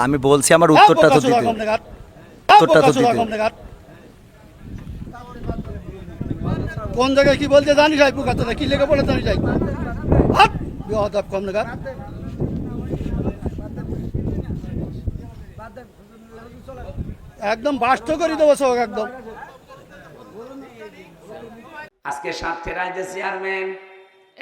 আমি বলছি আমার উত্তরটা তো দিতে, উত্তরটা তো দিতে। কোন জায়গায় কি বলতে জানি যাই বুকাতে কি লেগে বলে জানি যাই হাত বিহদাব কম নাগাদ একদম বাস্ত করে দেবো সব একদম। আজকে সাতক্ষীরায় যে চেয়ারম্যান,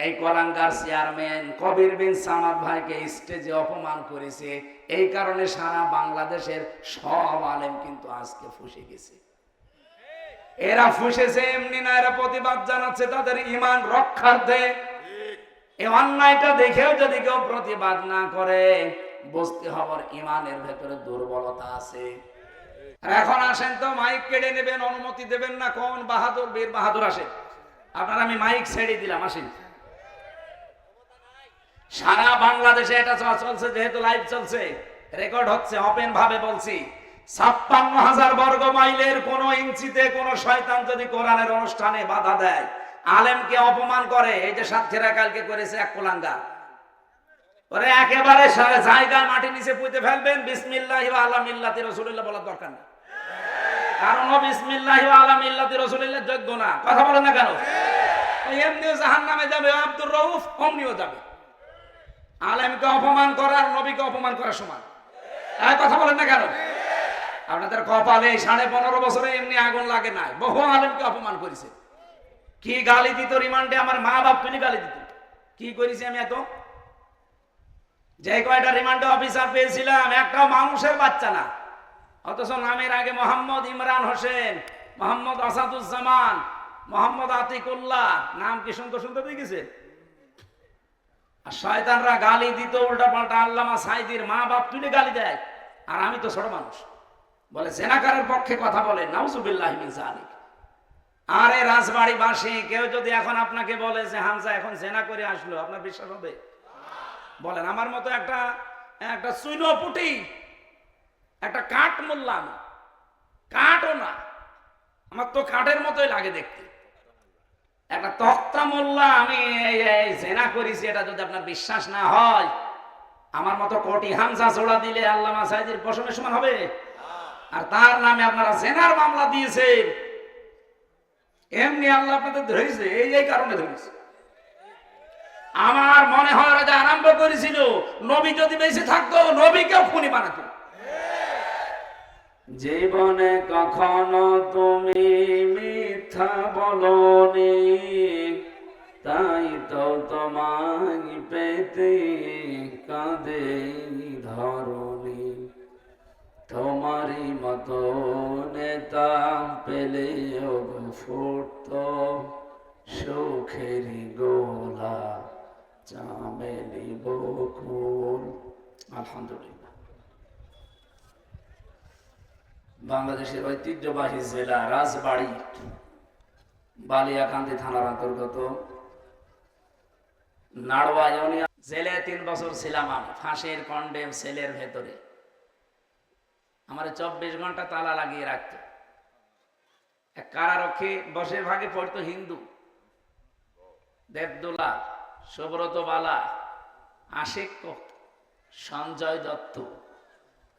এই কলাঙ্গার চেয়ারম্যান কবির বিন সামাদ ভাইকে স্টেজে অপমান করেছে, এই কারণে সারা বাংলাদেশের সব আলেম কিন্তু আজকে ফুঁসে গেছে। এরা ফুঁসেছে এমনি না, এরা প্রতিবাদ জানাচ্ছে তাদের ঈমান রক্ষার্থে। এই অন্যায়টা দেখেও যদি কেউ প্রতিবাদ না করে, বুঝতে হবে ঈমানের ভেতরে দুর্বলতা আছে। আর এখন আসেন তো, মাইক কেড়ে নেবেন, অনুমতি দেবেন না, কোন বাহাদুর বীর বাহাদুর আসেন, আপনার আমি মাইক ছেড়ে দিলাম, আসেন। সারা বাংলাদেশে এটা চলছে, যেহেতু লাইভ চলছে, রেকর্ড হচ্ছে, ওপেন ভাবে বলছি, ৫৬,০০০ বর্গ মাইলের কোন ইঞ্চিতে কোন শয়তান যদি কোরআনের অনুষ্ঠানে বাধা দেয়, আলেমকে অপমান করে, এই যে সাতক্ষীরা কালকে করেছে এক কুলাঙ্গার, ওরে একেবারে জায়গায় মাটি নিচে পুঁতে ফেলবেন, বিসমিল্লাহি ওয়া আলা মিল্লাতি রাসূলিল্লাহ বলার দরকার নেই, কারণ ও বিসমিল্লাহি ওয়া আলা মিল্লাতি রাসূলিল্লাহ যোগ্য না। কথা বলেন না কেন? এমনিও জাহান্নামে যাবে, আব্দুর রউফ অমনিও যাবে। আলেমকে অপমান করার নবীকে অপমান করার সমান। কথা বলেন না কেন? আপনাদের কপালে 15.5 বছরে এমনি আগুন লাগে নাই, বহু আলেমকে অপমান করেছে। কি গালি দিত রিমান্ডে, আমার মা বাপ তুলি গালি দিত। কি করেছি আমি এত? যে কয়টা রিমান্ডে অফিসার পেয়েছিলাম, একটাও মানুষের বাচ্চা না, অথচ নামের আগে মোহাম্মদ ইমরান হোসেন, মোহাম্মদ আসাদুজ্জামান, মোহাম্মদ আতিকুল্লাহ, নাম কি সুন্দর সুন্দর দেখেছে। আর শয়তানরা গালি দিত উল্টা পাল্টা, আল্লামা সাইদির মা বাপ তুলে গালি দেয়, আর আমি তো ছোট মানুষ, বলে জেনাকারের পক্ষে কথা বলে, নাউজুবিল্লাহি মিন যালিক। আরে রাজবাড়ি বাসী কেউ যদি এখন আপনাকে বলে যে হামজা এখন জেনা করে আসলো, আপনার বিশ্বাস হবে? বলেন। আমার মতো একটা চুইনপুটি, একটা কাঠ মোল্লা, আমি কাঠও না, আমার তো কাঠের মতোই লাগে দেখতে, একটা তক্তা মোল্লা আমি জেনা করেছি, এটা যদি আপনার বিশ্বাস না হয়, আমার মতো কোটি হামজা জোড়া দিলে আল্লামা সাইদির পশমের সমান হবে? আর তার নামে আপনারা জেনার মামলা দিয়েছেন, এমনি আল্লাহ আপনাদের ধরেছে, এই কারণে ধরেছে। আমার মনে হয় রাজা আরম্ভ করেছিল, নবী যদি বেঁচে থাকতো নবীকেও খুনি বানাতো। জীবনে কখনো তুমি মিথ্যা বলনি, তাই তো তোমায় পেতে কাঁদে ধরনি, তোমারই মতো নেতা পেলেও ফুটত সুখেরই গোলা চামেলি বকুল। আলহামদুলিল্লাহ। বাংলাদেশের ঐতিহ্যবাহী জেলা রাজবাড়ী, বালিয়াকান্দি থানার অন্তর্গত নাড়ুয়া ইউনিয়ন। জেলে 3 বছর ছিলাম আমি, ফাঁসির কন্ডেম সেলের ভেতরে। আমার 24 ঘন্টা তালা লাগিয়ে রাখত। এক কারারক্ষী বসের ভাগে পড়তো হিন্দু, দেবদুলা, সুব্রত বালা, আশিক, সঞ্জয় দত্ত,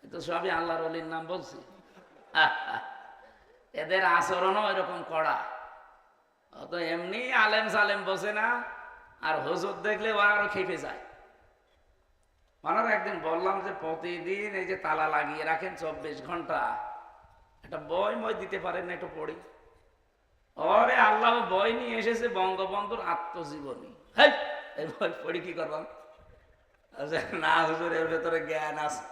এ তো সবই আল্লাহর ওলির নাম বলছি। এদের আচরণও এরকম কড়া, অত এমনি আলেম সালেম বসে না, আর হুজুর দেখলে ওরা আরো খেপে যায়। ওনার একদিন বললাম যে প্রতিদিন এই যে তালা লাগিয়ে রাখেন 24 ঘন্টা, একটা বই মই দিতে পারেন না, একটু পড়ি। ওরে আল্লাহ বই নিয়ে এসেছে বঙ্গবন্ধুর আত্মজীবনী, এই বই পড়ি কি করবাম? না হুজুর, এর ভেতরে জ্ঞান আছে।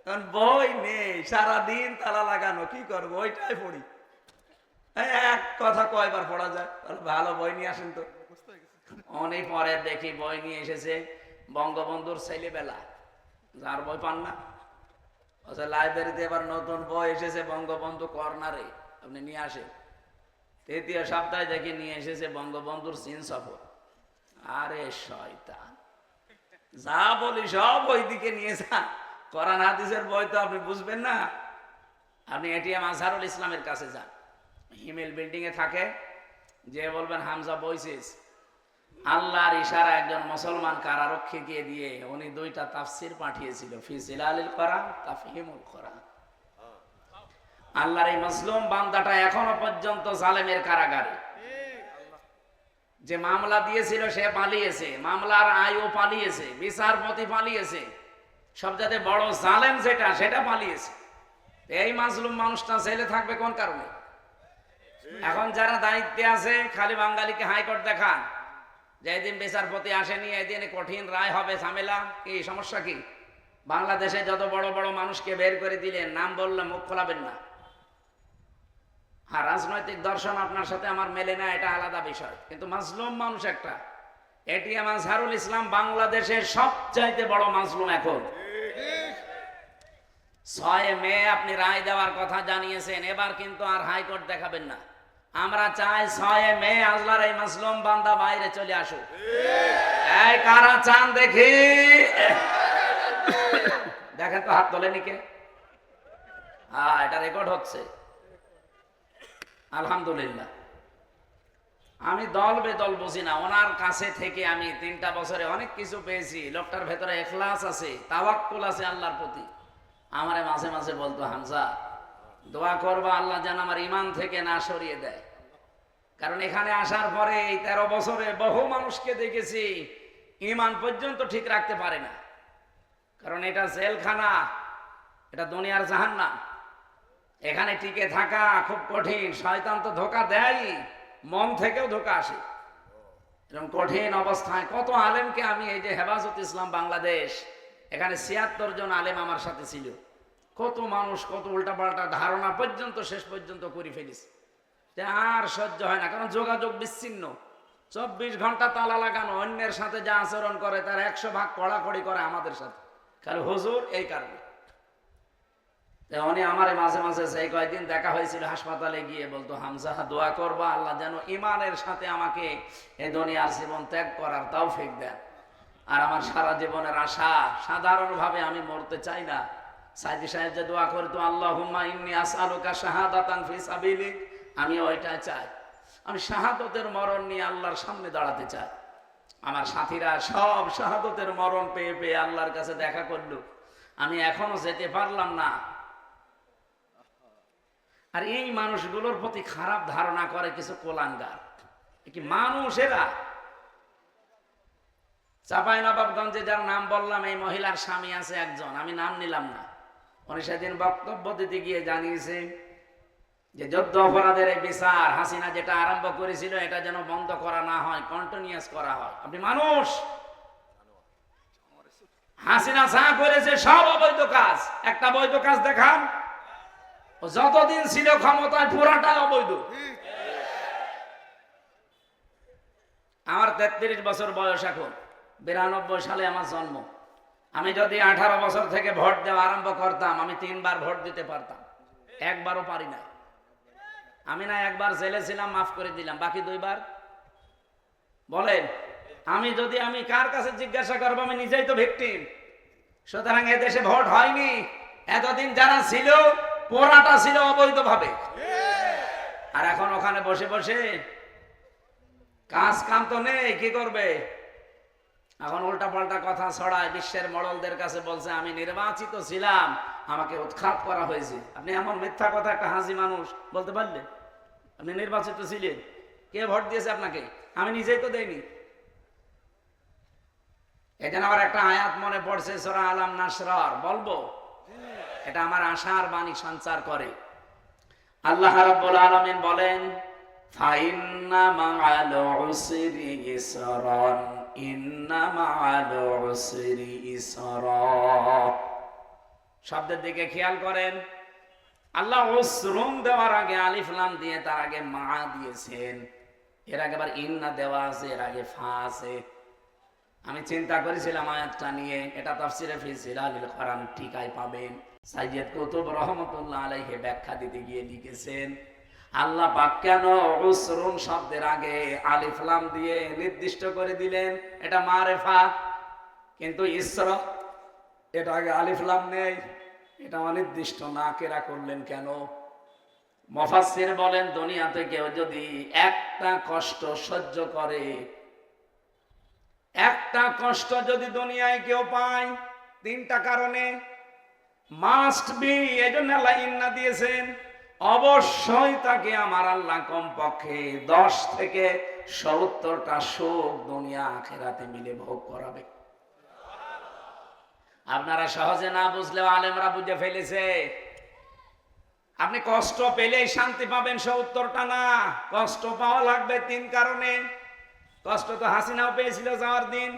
কারণ বই নেই, সারাদিন তালা লাগানো, কি করবো? ওইটাই পড়ি। এক কথা কয়বার পড়া যায়? ভালো বই নিয়ে আসেন তো। অনেক পরে দেখি বই নিয়ে এসেছে বঙ্গবন্ধুর ছেলেবেলা, যার বই পান না। লাইব্রেরিতে এবার নতুন বই এসেছে বঙ্গবন্ধু কর্নারে, আপনি নিয়ে আসেন। 3য় সপ্তাহে দেখি নিয়ে এসেছে বঙ্গবন্ধুর চীন সফর। আরে শয়তান, যা বলি সব ওইদিকে নিয়ে যা। কোরআন হাদিসের বই তো আপনি বুঝবেন না। আপনি এটিএম আজহারুল ইসলামের কাছে যান, হিমেল বিল্ডিং এ থাকে, যে বলবেন হামজা বইছিস, আল্লাহর ইশারা একজন মুসলমান কারারক্ষীকে দিয়ে উনি 2টা তাফসির পাঠিয়েছিল, ফি জিলালিল কোরআন, তাফহিমুল কোরআন। আল্লাহর এই মজলুম বান্দাটা এখনো পর্যন্ত জালেমের কারাগারে। যে মামলা দিয়েছিল সে পালিয়েছে, মামলার আয়ও পালিয়েছে, বিচারপতি পালিয়েছে, সবচেয়ে বড় জালেম যেটা সেটা পালিয়েছে। এই মাজলুম মানুষটা জেলে থাকবে কোন কারণে? এখন যারা দায়িত্বে আছে খালি বাঙালিকে হাইকোর্ট দেখান, যেদিন বিচারপতি আসেনি এদিন কঠিন রায় হবে, ঝামেলা কি, সমস্যা কি? বাংলাদেশে যত বড় বড় মানুষকে বের করে দিলেন, নাম বললে মুখ খোলাবেন না। হ্যাঁ, রাজনৈতিক দর্শন আপনার সাথে আমার মেলে না, এটা আলাদা বিষয়, কিন্তু মাজলুম মানুষ একটা। এটিএম আজহারুল ইসলাম বাংলাদেশের সবচাইতে বড় মাজলুম এখন। 6 মে আপনি রায় দেওয়ার কথা জানিয়েছেন, এবার কিন্তু আর হাইকোর্ট দেখাবেন না। আমরা চাই 6 মে আজলার এই মাজলুম বান্দা বাইরে চলে আসুক। এই কারা চান দেখি? দেখেন তো, হাত তোলেনি কে? হ্যাঁ, এটা রেকর্ড হচ্ছে। আলহামদুলিল্লাহ। আমি দল বেদল বুঝি না, ওনার কাছে থেকে আমি 3টা বছরে অনেক কিছু পেয়েছি। লোকটার ভেতরে ইখলাস আছে, তাওয়াক্কুল আছে আল্লাহর প্রতি। আমারে মাঝে মাঝে বলতো, হামজা দোয়া করবা আল্লাহ যেন আমার ইমান থেকে না সরিয়ে দেয়। কারণ এখানে আসার পরে এই 13 বছরে বহু মানুষকে দেখেছি ইমান পর্যন্ত ঠিক রাখতে পারে না। কারণ এটা জেলখানা, এটা দুনিয়ার জাহান্নাম। এখানে টিকে থাকা খুব কঠিন। শয়তান তো ধোঁকা দেয়, মন থেকেও ধোঁকা আসে। এরকম কঠিন অবস্থায় কত আলেমকে আমি, এই যে হেফাজত ইসলাম বাংলাদেশ, এখানে 76 জন আলেম আমার সাথে ছিল। কত মানুষ কত উল্টাপাল্টা ধারণা পর্যন্ত শেষ পর্যন্ত করে ফেলিস, আর সহ্য হয় না। কারণ যোগাযোগ বিচ্ছিন্ন, 24 ঘন্টা তালা লাগানো। অন্যের সাথে যা আচরণ করে তার 100 ভাগ কড়াকড়ি করে আমাদের সাথে, খালি হুজুর। এই কারণে উনি আমার মাঝে মাঝে সেই কয়েকদিন দেখা হয়েছিল হাসপাতালে গিয়ে বলতো, হামজা দোয়া করবা আল্লাহ যেন ইমানের সাথে আমাকে এই দুনিয়ার জীবন ত্যাগ করার তৌফিক দেন। আর আমার সারা জীবনের আশা, সাধারণভাবে আমি মরতে চাই না। সাইদি সাহেব যে দোয়া করতো, আল্লাহুম্মা ইন্নী আসআলুকা শাহাদাতান ফি সাবিলিক, আমি ওইটা চাই। আমি শাহাদতের মরণ নিয়ে আল্লাহর সামনে দাঁড়াতে চাই। আমার সাথীরা সব শাহাদতের মরণ পেয়ে পেয়ে আল্লাহর কাছে দেখা করলো, আমি এখনো যেতে পারলাম না। আর এই মানুষগুলোর প্রতি খারাপ ধারণা করে কিছু কোলাঙ্গার, কি মানুষেরা। চাঁপাইনবাবগঞ্জে যার নাম বললাম, এই মহিলার স্বামী আছে একজন, আমি নাম নিলাম না। উনি সেদিন বক্তব্য দিতে গিয়ে জানিয়েছে যে যুদ্ধ অপরাধের এই বিচার হাসিনা যেটা আরম্ভ করেছিল এটা যেন বন্ধ করা না হয়, কন্টিনিউয়াস করা হয়। আপনি মানুষ, হাসিনা যা করেছে সব অবৈধ কাজ। একটা বৈধ কাজ দেখান। ও যতদিন ছিল ক্ষমতায় পুরাটাই অবৈধ। আমার 33 বছর বয়স এখন, 92 সালে আমার জন্ম। আমি যদি 18 বছর থেকে ভোট দেওয়া আরম্ভ করতাম, আমি 3 বার ভোট দিতে পারতাম, একবারও পারি না। আমি না একবার জেলে ছিলাম, মাফ করে দিলাম, বাকি 2 বার। বলেন, আমি কার কাছে জিজ্ঞাসা করবো? আমি নিজেই তো ভিকটিম। সুতরাং এদেশে ভোট হয়নি। এতদিন যারা ছিল পোড়াটা ছিল অবৈধভাবে। আর এখন ওখানে বসে বসে কাজ কাম তো নেই, কি করবে? এখন উল্টা পাল্টা কথা ছড়ায়, বিশ্বের মডলদের কাছে বলছে আমি নির্বাচিত ছিলাম, আমাকে উৎখাত করা হয়েছে। আপনি এমন মিথ্যা কথা একটা হাসি মানুষ বলতে পারলেন? আপনি নির্বাচিত ছিলেন, কে ভোট দিয়েছে আপনাকে? আমি নিজেই তো দেইনি। এখানে আবার একটা আয়াত মনে পড়ছে, সূরা আলাম নাসরার, বলবো? এটা আমার আশার বাণী সঞ্চার করে। আল্লাহ রাব্বুল আলামিন বলেন, ফাইন্না মা'আল উসরি ইসরান, ইন্না মা'আল উসরি ইসরা। শব্দের দিকে খেয়াল করেন। আল্লাহ উসরুন দেওয়ার আগে আলিফ লাম দিয়ে তার আগে মা দিয়েছেন, এর আগে আবার ইন্না দেওয়া আছে, এর আগে ফা আছে। আমি চিন্তা করেছিলাম আয়াতটা নিয়ে, এটা তাফসিরে ফি জিলালিল কোরআন টিকায় পাবেন। সাইয়্যিদ কুতুব রহমাতুল্লাহ আলাইহি ব্যাখ্যা দিতে গিয়ে লিখেছেন, আল্লাহ পাক কেন উসরুন শব্দের আগে আলিফ লাম দিয়ে নির্দিষ্ট করে দিলেন এটা মারেফা, কিন্তু ইসরা এটা আগে আলিফ লাম নেই, এটা অনির্দিষ্ট না কেরা করলেন কেন? মুফাসসির বলেন, দুনিয়াতে কেউ যদি একটা কষ্ট সহ্য করে একটা কষ্ট যদি দুনিয়ায় কেউ পায়, তিনটা কারণে মাস্ট বি, এজন্য আল্লাহ ইন্না দিয়েছেন, অবশ্যই তাকে আমার আল্লাহ কমপক্ষে 10 থেকে 70টা সুখ দুনিয়া আখিরাতে মিলে ভোগ করাবে। আপনারা সহজে না বুঝলেও আলেমরা বুঝে ফেলেছে। আপনি কষ্ট পেলেই শান্তি পাবেন 70টা না, কষ্ট পাওয়া লাগবে 3 কারণে। কষ্ট তো হাসিনাও পেয়েছিল যাওয়ার দিন,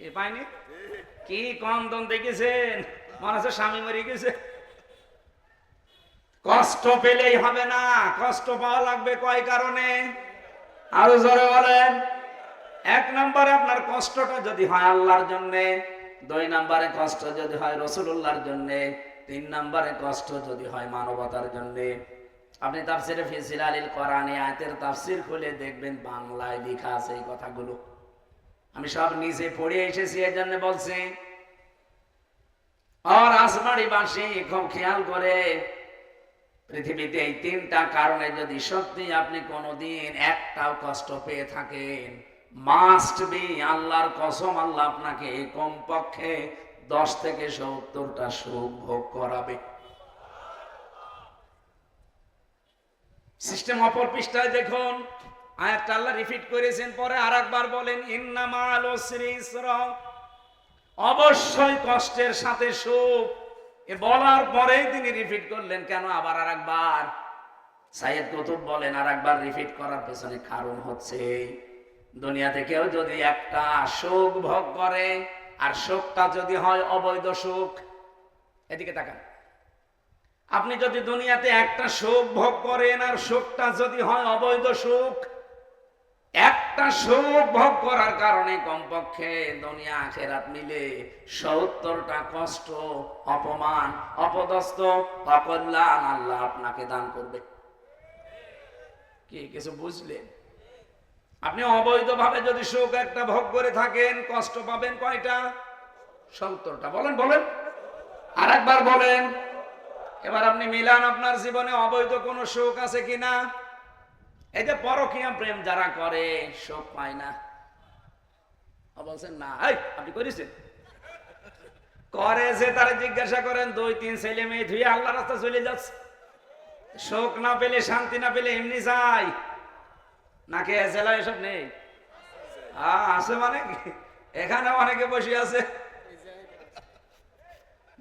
এ পায়নি? কি কন্দন দেখেছেন, মনে হচ্ছে স্বামী মরে গেছে। কষ্ট পেলেই হবে না, কষ্ট পাওয়া লাগবে কয় কারণে? আরো জোরে বলেন। 1 নম্বরে আপনার কষ্টটা যদি হয় আল্লাহর জন্যে, 2 নম্বরে কষ্ট যদি হয় রাসূলুল্লাহর জন্যে, 3 নম্বরে কষ্ট যদি হয় মানবতার জন্যে। আপনি তাফসিরে ফি জিলালিল কোরআনে আয়াতের তাফসির খুলে দেখবেন বাংলায় লেখা আছে এই কথাগুলো। আমি সব নিজে পড়ে এসেছি, এর জন্য বলছি। আর আসমানি বাসী খুব খেয়াল করে, পৃথিবীতে এই 3টা কারণে যদি সত্যি আপনি কোনোদিন একটাও কষ্ট পেয়ে থাকেন, মাস্ট বি, আল্লাহর কসম, আল্লাহ আপনাকে কমপক্ষে 10 থেকে 70টা সুখ ভোগ করাবে। সিস্টেম অপর পৃষ্ঠায় দেখুন, আয়াতটা আল্লাহ রিপিট করেছেন, পরে আরেকবার বলেন ইন্না মা'আল উসরি ইসরা, অবশ্যই কষ্টের সাথে সুখ। এ বলার পরেই তিনি রিপিট করলেন কেন আবার আরেকবার? সাইয়েদ কুতুব বলেন আরেকবার রিপিট করার পেছনে কারণ হচ্ছে, দুনিয়াতে কেউ যদি একটা সুখ ভোগ করে, আর সুখটা যদি হয় অবৈধ সুখ, এদিকে তাকান, আপনি যদি দুনিয়াতে একটা সুখ ভোগ করেন আর সুখটা যদি হয় অবৈধ সুখ, একটা সুখ ভোগ করার কারণে কমপক্ষে দুনিয়া আখিরাত মিলে 70টা কষ্ট, অপমান, অপদস্থ, অকল্যাণ আল্লাহ আপনাকে দান করবে। কি কিছু বুঝলেন? আপনি অবৈধভাবে যদি সুখ একটা ভোগ করে থাকেন, কষ্ট পাবেন কয়টা? 70টা। বলেন বলেন, আরেকবার বলেন। এবার আপনি মিলান আপনার জীবনে অবৈধ কোন সুখ আছে কিনা। এই যে পরকীয়া প্রেম যারা করে সুখ পায় না, বলছেন না, এই আপনি করেছেন? করে যে তারা জিজ্ঞাসা করেন, 2-3 ছেলে মেয়ে ধুয়ে আল্লাহ রাস্তা চলে যাচ্ছে, সুখ না পেলে, শান্তি না পেলে এমনি যায় নাকি? জেলা এসব নেই? আছে মানে কি, এখানে অনেকে বসে আছে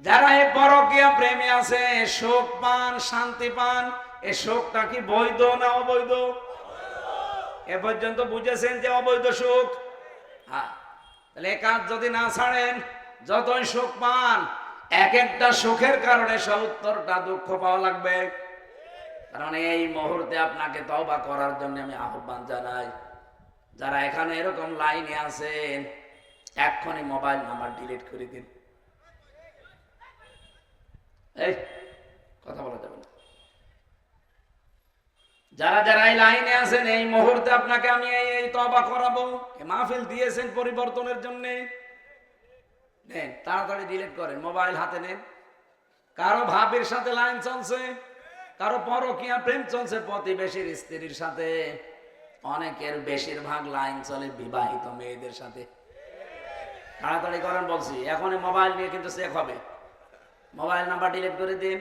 যারা এই পরকীয়া প্রেমে আছে, সুখ পান, শান্তি পান। এই সুখটা কি বৈধ না অবৈধ? এ পর্যন্ত বুঝেছেন যে অবৈধ সুখ। হ্যাঁ, তাহলে এই কাজ যদি না ছাড়েন, যতই সুখ পান, এক একটা সুখের কারণে 70টা দুঃখ পাওয়া লাগবে। কারণ এই মুহূর্তে আপনাকে তওবা করার জন্য আমি আহ্বান জানাই, যারা এখানে এরকম লাইনে আছেন, এক্ষুনি মোবাইল নাম্বার ডিলিট করে দিন। এই কথা বলা যাবে না। যারা যারা এই লাইনে আছেন, এই মুহূর্তে আপনাকে আমি এই তওবা করাবো। মাহফিল দিয়েছেন পরিবর্তনের জন্য, নেন তাড়াতাড়ি ডিলিট করেন, মোবাইল হাতে নেন। কারো ভাবির সাথে লাইন চলছে, কারো পরকীয়া প্রেম চলছে প্রতিবেশীর স্ত্রীর সাথে, অনেকের বেশিরভাগ লাইন চলে বিবাহিত মেয়েদের সাথে। তাড়াতাড়ি করেন বলছি, এখনই মোবাইল নিয়ে কিন্তু চেক হবে। মোবাইল নাম্বার ডিলিট করে দিন।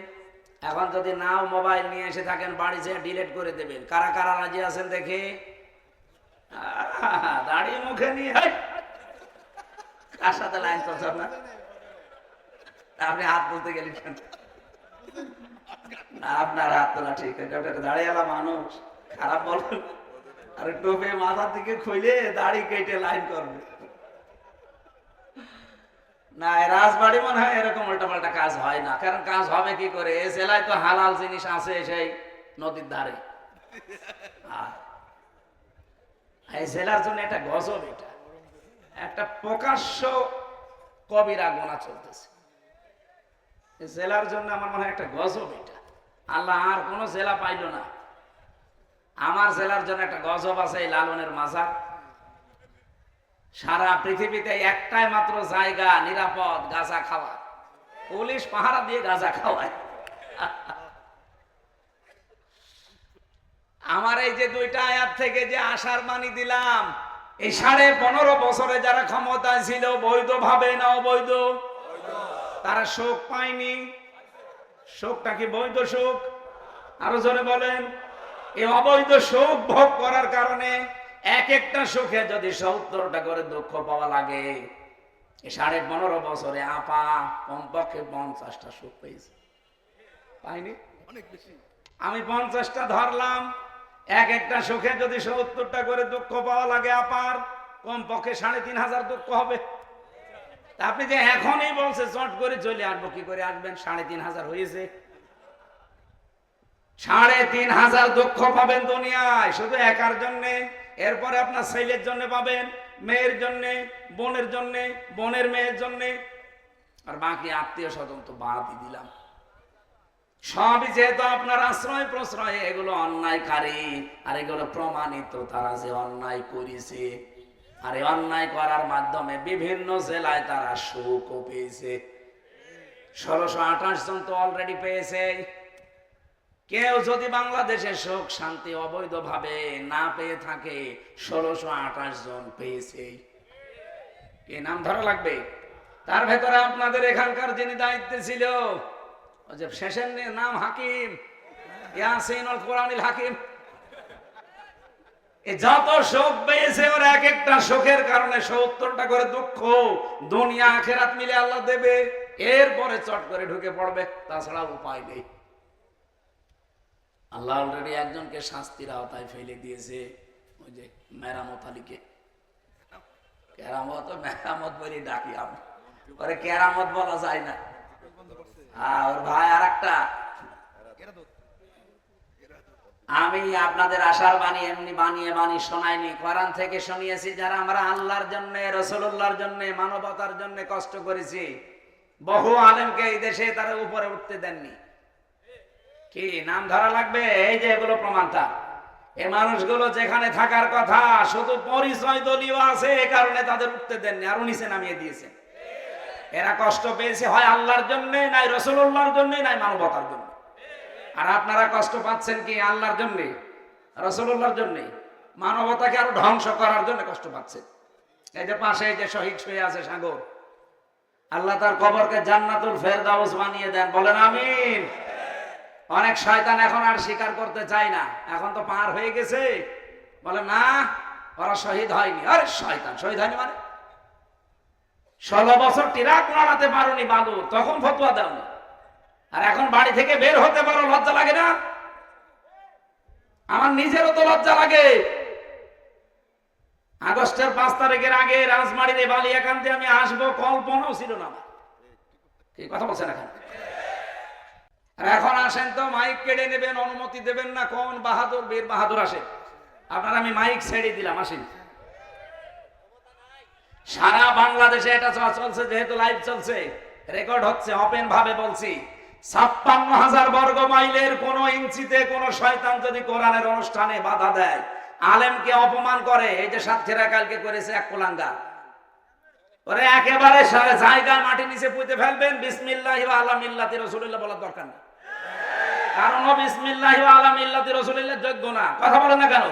এখন যদি নাও মোবাইল নিয়ে এসে থাকেন, বাড়ি যেয়ে ডিলিট করে দেবেন। কারা কারা রাজি আছেন দেখি? দাড়ি মুখে নিয়ে কার সাথে লাইন চলছে আপনার? আপনি হাত তুলতে গেলেন কেন? আপনার হাত তোলা ঠিক আছে, দাঁড়িয়েলা মানুষ, খারাপ বলবেন। আরে টোপে মাথার দিকে খুলে দাড়ি কেটে লাইন করবে না। রাজবাড়ি মনে হয় এরকম উল্টাপাল্টা কাজ হয় না। কারণ কাজ হবে কি করে? এই জেলায় তো হালাল জিনিস আছে, সেই নদীর ধারে। এই জেলার জন্য একটা গজব, এটা একটা প্রকাশ্য কবিরা গুনাহ চলতেছে। জেলার জন্য আমার মনে হয় একটা গজব এটা। আল্লাহ আর কোন জেলা পাইল না। আমার জেলার জন্য একটা গজব আছে, এই লালনের মাজার। সারা পৃথিবীতে একটাই মাত্র জায়গা নিরাপদ গাঁজা খাওয়া, পুলিশ পাহারা দিয়ে গাঁজা খাওয়ায়। আমার এই যে 2টা আয়াত থেকে যে আশার বাণী দিলাম, এই 15.5 বছরে যারা ক্ষমতায় ছিল বৈধ ভাবে না অবৈধ, তারা সুখ পায়নি। সুখটা কি বৈধ সুখ? আরো জোরে বলেন। এই অবৈধ সুখ ভোগ করার কারণে এক একটা সুখে যদি 70টা করে দুঃখ পাওয়া লাগে, এই 15.5 বছরে আপা কমপক্ষে 50টা সুখ পেয়েছে, পাইনি? অনেক বেশি। আমি 50টা ধরলাম, এক একটা সুখে যদি 70টা করে দুঃখ পাওয়া লাগে আপার, কমপক্ষে 3500 দুঃখ হবে। আপনি যে এখনই বলছে চট করে চলে আসবো, কি করে আসবেন? 3500 হয়েছে। 3500 দুঃখ পাবেন দুনিয়ায় শুধু একার জন্য। এরপরে আপনার ছেলের জন্য পাবেন, মেয়ের জন্য, বোনের জন্য, বোনের মেয়ের জন্য, আর বাকি আত্মীয় স্বজন তো বাদই দিলাম। সবই যেহেতু আপনার আশ্রয় প্রশ্রয়, এগুলো অন্যায়কারী, আর এগুলো প্রমাণিত তারা যে অন্যায় করেছে। আর এই অন্যায় করার মাধ্যমে বিভিন্ন জেলায় তারা সুখও পেয়েছে। 1628 জন তো অলরেডি পেয়েছে। কেউ যদি বাংলাদেশে সুখ শান্তি অবৈধ ভাবে না পেয়ে থাকে, 1628 জন পেয়েছে। কি নাম ধরা লাগবে? তার ভেতরে আপনাদের এখানকার যিনি দায়িত্বে ছিল, ওই যে শেষের নাম হাকিম, ইয়াসিনুল কোরআনিল হাকিম, যত সুখ পেয়েছে ওর এক একটা সুখের কারণে 70টা করে দুঃখ দুনিয়া আখেরাত মিলে আল্লাহ দেবে। এরপরে চট করে ঢুকে পড়বে, তাছাড়া উপায় নেই। আল্লাহ অলরেডি একজনকে শাস্তির আওতায় ফেলে দিয়েছে, ওই যে মেরামত আলীকে। কেরামত মেরামত বলি ডাকি আমি, ওরে কেরামত বলা যায় না। আর ভাই আর একটা, আমি আপনাদের আশার বাণী এমনি বানিয়ে শোনাইনি, কোরআন থেকে শুনিয়েছি। যারা আমরা আল্লাহর জন্য, রাসূলুল্লাহর জন্য, মানবতার জন্য কষ্ট করেছি, বহু আলেমকে এই দেশে তারা উপরে উঠতে দেননি। কি নাম ধরা লাগবে? এই যে এগুলো প্রমাণটা। এই মানুষগুলো যেখানে থাকার কথা শুধু পরিচয় দলীয় আছে, এই কারণে তাদের উঠতে দেননি, আরো নিচে নামিয়ে দিয়েছে। এরা কষ্ট পেয়েছে হয় আল্লাহর জন্য, নাই রাসূলুল্লাহর জন্য, নাই মানবতার জন্য। আর আপনারা কষ্ট পাচ্ছেন কি? আল্লাহর জন্য, রাসূলুল্লাহর জন্য, মানবতাকে আরো ধ্বংস করার জন্য কষ্ট পাচ্ছেন। এই যে পাশে এই যে শহীদ শুয়ে আছে সাগর, আল্লাহ তার কবরকে জান্নাতুল ফেরদাউস বানিয়ে দেন, বলেন আমিন। অনেক শয়তান এখন আর স্বীকার করতে চায় না, এখন তো পার হয়ে গেছে, বলে না ওরা শহীদ হয়নি। আরে শয়তান, শহীদ হয়নি মানে? 16 বছর ট্রাক লড়াতে পারোনি বালু, তখন ফতোয়া দাওনি, আর এখন বাড়ি থেকে বের হতে পারো, লজ্জা লাগে না? আমার নিজেরও তো লজ্জা লাগে। আগস্টের 5 তারিখের আগে রাজবাড়িতে বালিয়াকান্তে আমি আসবো কল্পনাও ছিল না আমার। কি কথা বলছেন এখন? আর এখন আসেন তো মাইক কেড়ে নেবেন, অনুমতি দেবেন না, কোন বাহাদুর বীর বাহাদুর আসেন। আপনার আমি মাইক ছেড়ে দিলাম, আসেন। সারা বাংলাদেশে এটা চলছে, যেহেতু লাইভ চলছে, রেকর্ড হচ্ছে, ওপেন ভাবে বলছি, 56,000 বর্গ মাইলের কোন ইঞ্চিতে কোন শয়তান যদি কোরআনের অনুষ্ঠানে বাধা দেয়, আলেমকে অপমান করে, এই যে সাতক্ষীরা কালকে করেছে এক কুলাঙ্গার, ওরে একেবারে জায়গায় মাটি নিচে পুঁতে ফেলবেন। বিসমিল্লাহি ওয়া আলা মিল্লাতি রাসূলিল্লাহ বলার দরকার নেই, কারণ বিসমিল্লাহি ওয়া আলা মিল্লাতি রাসূলিল্লাহ যোগ্য না। কথা বলেন না কেন?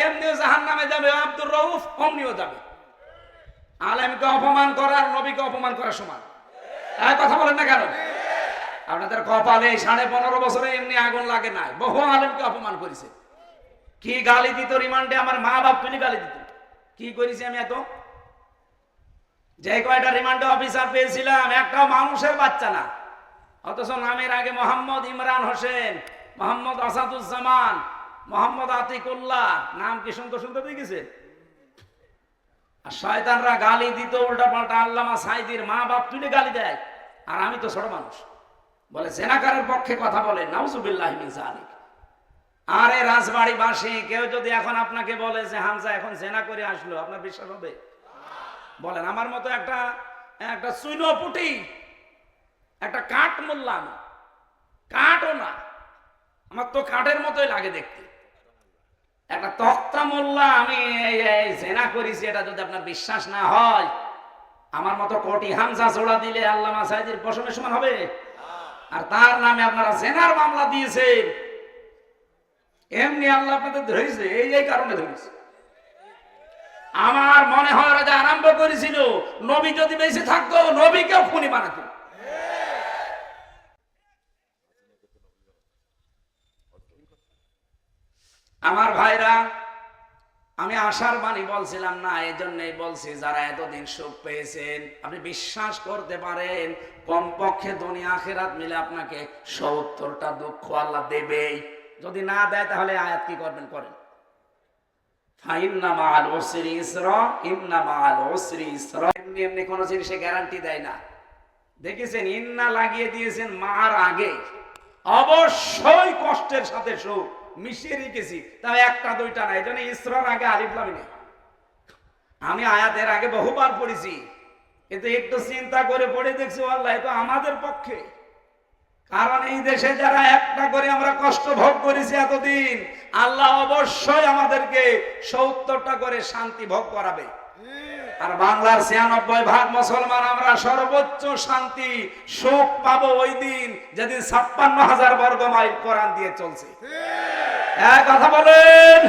এমনিও জাহান্নামে যাবে, আব্দুর রউফ অমনিও যাবে। আলেমকে অপমান করার নবীকে অপমান করার সমান। কথা বলেন না কেন? আপনাদের কপালে 15.5 বছরে এমনি আগুন লাগে নাই, বহু আলেমকে অপমান করেছে। কি গালি দিত রিমান্ডে, আমার মা বাপ তুলি গালি দিত। কি করেছি আমি এত? যে কয়টা রিমান্ডে অফিসার পেয়েছিলাম, একটাও মানুষের বাচ্চা না, অথচ নামের আগে মোহাম্মদ ইমরান হোসেন, মোহাম্মদ আসাদুজ্জামান, মোহাম্মদ আতিকুল্লাহ, নাম কি সুন্দর সুন্দর দেখেছে। আর শয়তানরা গালি দিত উল্টা পাল্টা, আল্লামা সাইদির মা বাপ তুলে গালি দেয়, আর আমি তো ছোট মানুষ, বলে জেনাকারের পক্ষে কথা বলে, নাউজুবিল্লাহি মিন যালিক। আরে রাজবাড়িবাসী, কেউ যদি এখন আপনাকে বলে যে হামজা এখন জেনা করে আসলো, আপনার বিশ্বাস হবে? বলেন। আমার মতো একটা চুইনপুটি, একটা কাঠ মোল্লা, আমি কাঠও না, আমার তো কাঠের মতোই লাগে দেখতে, একটা তক্তা মোল্লা আমি জেনা করেছি, এটা যদি আপনার বিশ্বাস না হয়, আমার মতো কোটি হামজা জোড়া দিলে আল্লামা সাইদির পশমের সমান হবে? আর তার নামে আপনারা জেনার মামলা দিয়েছেন, এমনি আল্লাহ আপনাদের ধরেছে, এই কারণে ধরেছে। আমার মনে হয় ওরা যা আরম্ভ করেছিল, নবী যদি বেঁচে থাকতো নবীকেও খুনি বানাতো। আমার ভাইরা, আমি আশার বাণী বলছিলাম না, এই জন্যই বলছি যারা এতদিন সুখ পেয়েছেন, আপনি বিশ্বাস করতে পারেন কমপক্ষে দুনিয়া আখিরাত মিলে আপনাকে 70টা দুঃখ আল্লাহ দেবেই। যদি না দেয় তাহলে আয়াত কি করবেন করেন, ফাইন্না মাআল উসরি ইসরা, ইন্না মাআল উসরি ইসরা। এমনি এমনি কোনো জিনিসে গ্যারান্টি দেয় না। দেখেছেন, ইন্না লাগিয়ে দিয়েছেন মার আগে, অবশ্যই কষ্টের সাথে সুখ মিশিয়ে রেখেছি, তাও একটা দুইটা না। এই জন্য ইসরার আগে আলিফ লাম নেই। আমি আয়াতের আগে বহুবার পড়েছি, কিন্তু একটু চিন্তা করে পড়ে দেখছি আল্লাহ তো আমাদের পক্ষে। কারণ এই দেশে যারা একটা করে আমরা কষ্ট ভোগ করেছি এতদিন, আল্লাহ অবশ্যই আমাদেরকে 70টা করে শান্তি ভোগ করাবে। আর বাংলার 96% মুসলমান আমরা সর্বোচ্চ শান্তি সুখ পাবো ওই দিন যেদিন 56,000 বর্গ মাইল কোরআন দিয়ে চলছে। এক কথা বলেন,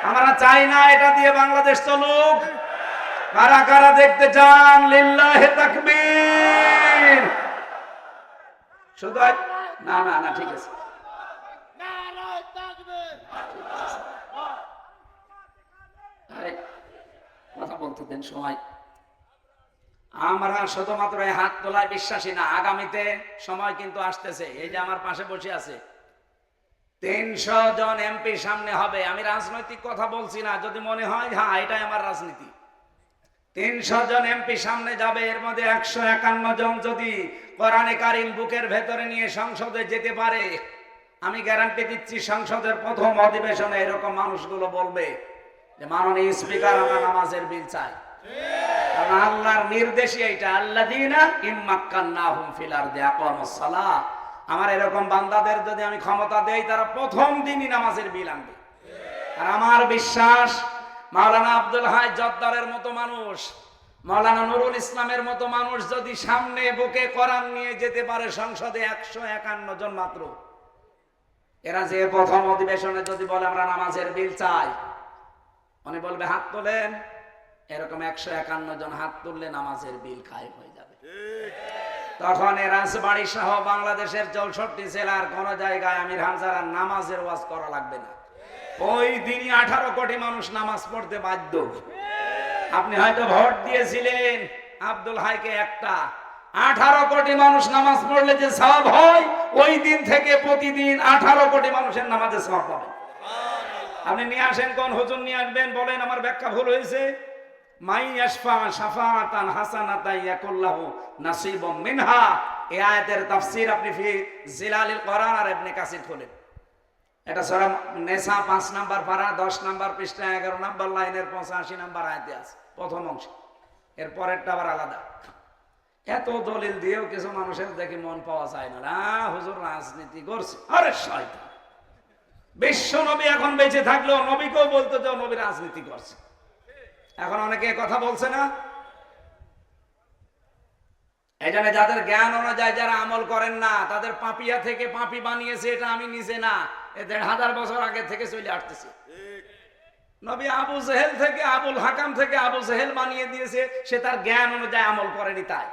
আমরা চাই না এটা দিয়ে বাংলাদেশ চলুক। কারা কারা দেখতে চান? লিল্লাহি তাকবীর। শুধু না না না, ঠিক আছে, কথা বলতে দেন সময়। আমরা শুধুমাত্র এই হাত তোলায় বিশ্বাসী না, আগামীতে সময় কিন্তু আসতেছে। এই যে আমার পাশে বসে আছে 300 জন এমপি সামনে হবে। আমি রাজনৈতিক কথা বলছি না, যদি মনে হয় হ্যাঁ এটাই আমার রাজনীতি। 300 জন এমপি সামনে যাবে, এর মধ্যে 151 জন যদি কোরআনে কারিম বুকের ভেতরে নিয়ে সংসদে যেতে পারে, আমি গ্যারান্টি দিচ্ছি সংসদের প্রথম অধিবেশনে এরকম মানুষগুলো বলবে যে মাননীয় স্পিকার, আমরা নামাজের বিল চাই। কারণ আল্লাহর নির্দেশই এইটা, আল্লাযীনা ইম্মাক্কান্নাহুম ফিল আরদি আকামুস সালাহ। আমার এরকম বান্দাদের যদি আমি ক্ষমতা দেই, তারা প্রথম দিনই নামাজের বিল আনবে। আর আমার বিশ্বাস মাওলানা আব্দুল হাই জদ্দারের মতো মানুষ, মাওলানা নুরুল ইসলামের মতো মানুষ যদি সামনে বুকে কোরআন নিয়ে যেতে পারে সংসদে, 151 জন মাত্র, এরা যে প্রথম অধিবেশনে যদি বলে আমরা নামাজের বিল চাই, উনি বলবে হাত তোলেন, এরকম 151 জন হাত তুললে নামাজের বিল কায়েম হয়ে যাবে। তখন এ রাজবাড়ী সহ বাংলাদেশের 64 জেলার কোন জায়গায় আমির হামজার নামাজের ওয়াজ করা লাগবে না। ওই দিনই 18 কোটি মানুষ নামাজ পড়তে বাধ্য। আপনি হয়তো ভোট দিয়েছিলেন আব্দুল হাইকে একটা, 18 কোটি মানুষ নামাজ পড়লে যে সওয়াব হয়, ওই দিন থেকে প্রতিদিন 18 কোটি মানুষের নামাজের সওয়াব পাবে। আপনি নিয়ে আসেন, কোন হুজুর নিয়ে আসবেন বলেন, আমার ব্যাখ্যা ভুল হয়েছে। মাই ইয়াশফা শাফাআতান হাসানাতান ইয়াকুল্লাহু নাসিবুম মিনহা। এই আয়াতের তাফসীর আপনি ফি জিলালিল কোরআন আর ইবনে কাসির খোলেন। এটা সূরা নিসা 5 নাম্বার পারা 10 নাম্বার পৃষ্ঠা 11 নাম্বার লাইনের 85 নাম্বার আয়াতে আছে প্রথম অংশ। এর পরেরটা আবার আলাদা। এত দলিল দিয়েও কিছু মানুষের দেখি মন পাওয়া যায় না, না হুজুর রাজনীতি করছে। আরে শয়তান, বিশ্ব নবী এখন বেঁচে থাকলেও নবীকেও বলতো যে নবী রাজনীতি করছে। এখন অনেকে কথা বলছে না। এই জন্য যাদের জ্ঞান অনুযায়ী যারা আমল করেন না, তাদের পাপিয়া থেকে পাপি বানিয়েছে, এটা আমি নিজে না, এ 1500 বছর আগে থেকে চলে আসতেছে। নবী আবু জেহেল থেকে, আবুল হাকাম থেকে আবু জেহেল বানিয়ে দিয়েছে, সে তার জ্ঞান অনুযায়ী আমল করেনি। তাই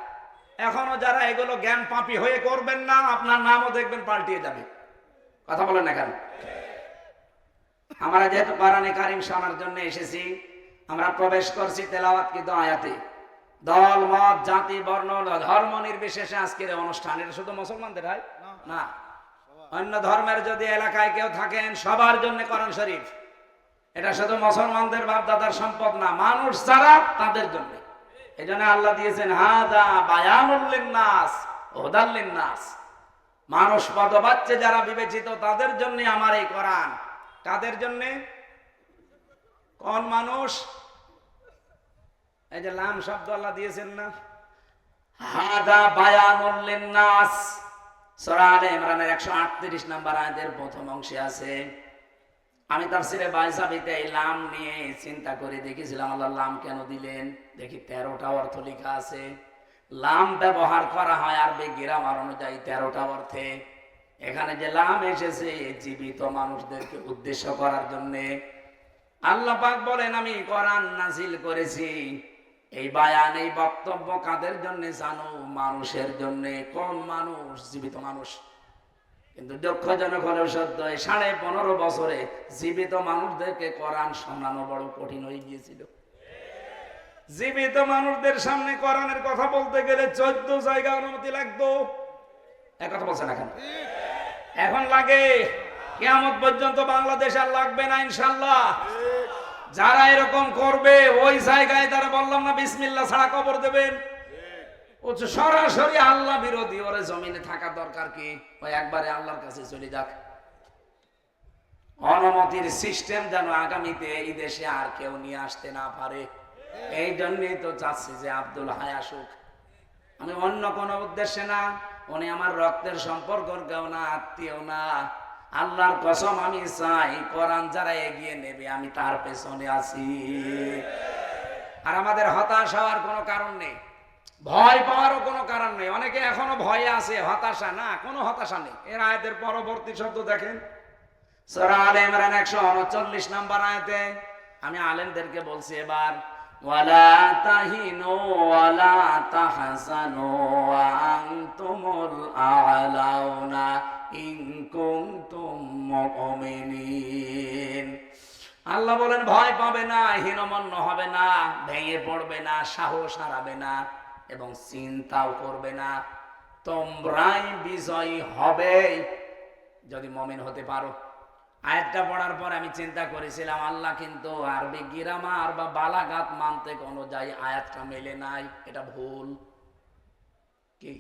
এখনো যারা এগুলো জ্ঞান পাপি হয়ে করবেন না, আপনার নামও দেখবেন পাল্টিয়ে যাবে। কথা বলেন না কেন? আমরা যেহেতু কোরআনে কারিম শোনার জন্য এসেছি, আমরা প্রবেশ করছি তেলাওয়াতকৃত আয়াতে। দল মত জাতি বর্ণ ধর্ম নির্বিশেষে আজকের অনুষ্ঠান। এটা শুধু মুসলমানদের হয় না, অন্য ধর্মের যদি এলাকায় কেউ থাকেন সবার জন্য কোরআন শরীফ। এটা শুধু মুসলমানদের বাপ দাদার সম্পদ না, মানুষ যারা তাদের জন্য। এই জন্য আল্লাহ দিয়েছেন হাদা বায়ানুল লিন্নাস হুদাল লিন্নাস। মানুষ পদবাচ্চে যারা বিবেচিত তাদের জন্য আমার এই কোরআন। কাদের জন্য? কোন মানুষ? এই যে লাম শব্দ আল্লাহ দিয়েছেন না, হাদা বায়ানুল লিন্নাস। সূরা আলে ইমরানের 138 নম্বর আয়াতের প্রথম অংশে আছে। আমি তাফসীরে বাইসাবিতে এই লাম নিয়ে চিন্তা করে দেখেছিলাম আল্লাহ লাম কেন দিলেন। দেখি 13টা অর্থ লেখা আছে। লাম ব্যবহার করা হয় আরবি গ্রামার অনুযায়ী 13টা অর্থে। এখানে যে লাম এসেছে জীবিত মানুষদেরকে উদ্দেশ্য করার জন্য। আল্লাহ পাক বলেন আমি কোরআন নাজিল করেছি। এই বায়ান, এই বক্তব্য কাদের জন্য জানো? মানুষের জন্য। কোন মানুষ? জীবিত মানুষ। কিন্তু দুঃখজনক হলেও সত্য, 15.5 বছরে জীবিত মানুষদেরকে কোরআন শোনানো বড় কঠিন হয়ে গিয়েছিল। জীবিত মানুষদের সামনে কোরআনের কথা বলতে গেলে 14 জায়গা অনুমতি লাগতো। এক কথা বলছেন এখন? এখন লাগে। কিয়ামত পর্যন্ত বাংলাদেশ আর লাগবে না ইনশাআল্লাহ। যারা এরকম করবে ওই জায়গায় তারা বললাম না বিসমিল্লাহ ছাড়া কবর দেবেন। সরাসরি আল্লাহ বিরোধী, ওরে জমিনে থাকা দরকার কি? ওই একবারে আল্লাহর কাছে চলে যাক। অনুমতির সিস্টেম যেন আগামীতে এই দেশে আর কেউ নিয়ে আসতে না পারে। এই জন্যই তো চাচ্ছি যে আব্দুল হাই আসুক। আমি অন্য কোনো উদ্দেশ্যে না, উনি আমার রক্তের সম্পর্কের কেউ না, আত্মীয় না। আল্লাহর কসম আমি চাই কোরআন যারা এগিয়ে নেবে আমি তার পেছনে আছি। আর আমাদের হতাশ হওয়ার কোনো কারণ নেই, ভয় পাওয়ারও কোনো কারণ নেই। অনেকে এখনো ভয়ে আছে, হতাশা না, কোনো হতাশা নেই। এর আয়াতের পরবর্তী শব্দ দেখেন, সূরা আলে ইমরান 139 নম্বর আয়াতে আমি আলেমদেরকে বলছি এবার, ওয়ালা তাহিনু ওয়ালা তাহজানু ওয়া আনতুমুল আ'লাউনা ইন কুনতুম মুমিনিন। আল্লাহ বলেন ভয় পাবে না, হীনমন্য হবে না, ভেঙে পড়বে না, সাহস হারাবে না এবং চিন্তাও করবে না। তোমরাই বিজয়ী হবে যদি মুমিন হতে পারো। আয়াতটা পড়ার পর আমি চিন্তা করেছিলাম আল্লাহ কিন্তু আরবি গ্রামার বা বালাগাত মানতিক অনুযায়ী আয়াতটা মেলে নাই, এটা ভুল। কি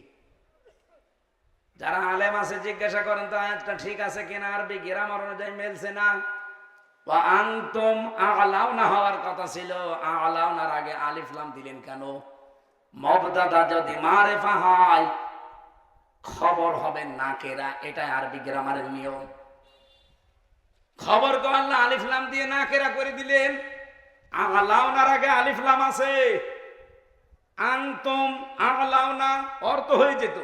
যারা আলেম আছে জিজ্ঞাসা করেন তো আয়াতটা ঠিক আছে কিনা, আরবি গ্রামার অনুযায়ী মেলছে না। ওয়া আনতুম আ'লাউনা হওয়ার কথা ছিল, আ'লাউনার আগে আলিফ লাম দিলেন কেন? মুবতাদা যদি মারিফা হয় খবর হবে নাকেরা, এটা আরবি গ্রামারের নিয়ম। খবর তো আল্লাহ আলিফ লাম দিয়ে নাকেরা করে দিলেন। আ'লাউনার আগে আলিফ লাম আছে, আনতুম আ'লাউনা অর্থ হয়ে যেত।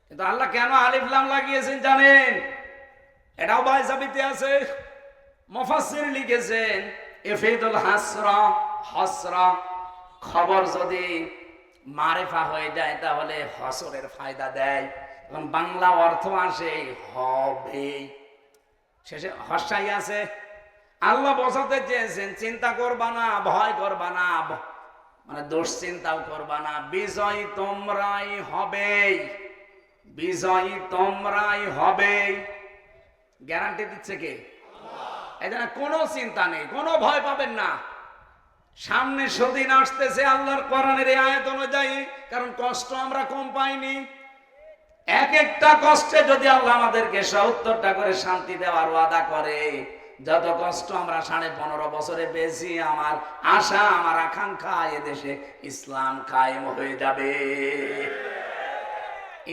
কিন্তু আল্লাহ কেন আলিফ লাম লাগিয়েছেন জানেন? এটাও বাইজাবিতে আছে, মুফাসসির লিখেছেন ইফিদুল হাসরা, হাসরা খবর যদি মারিফা হয়ে যায় তাহলে হসরের ফায়দা দেয় এবং বাংলা অর্থ আসে হবে, শেষে হসাই আছে। আল্লাহ বোঝাতে চেয়েছেন চিন্তা করবা না, ভয় করবা না, মানে দুশ্চিন্তাও করবা না, বিজয়ী তোমরাই হবে, বিজয়ী তোমরাই হবে। গ্যারান্টি দিচ্ছে কে? এই জন্য কোনো চিন্তা নেই, কোনো ভয় পাবেন না। সামনে সেদিন আসতেছে আল্লাহর কোরআনের এই আয়াত অনুযায়ী, কারণ কষ্ট আমরা কম পাইনি। এক একটা কষ্টে যদি আল্লাহ আমাদেরকে 70টা করে শান্তি দেওয়ার ওয়াদা করে, যত কষ্ট আমরা 15.5 বছরে পেয়েছি, আমার আশা, আমার আকাঙ্ক্ষা এদেশে ইসলাম কায়েম হয়ে যাবে।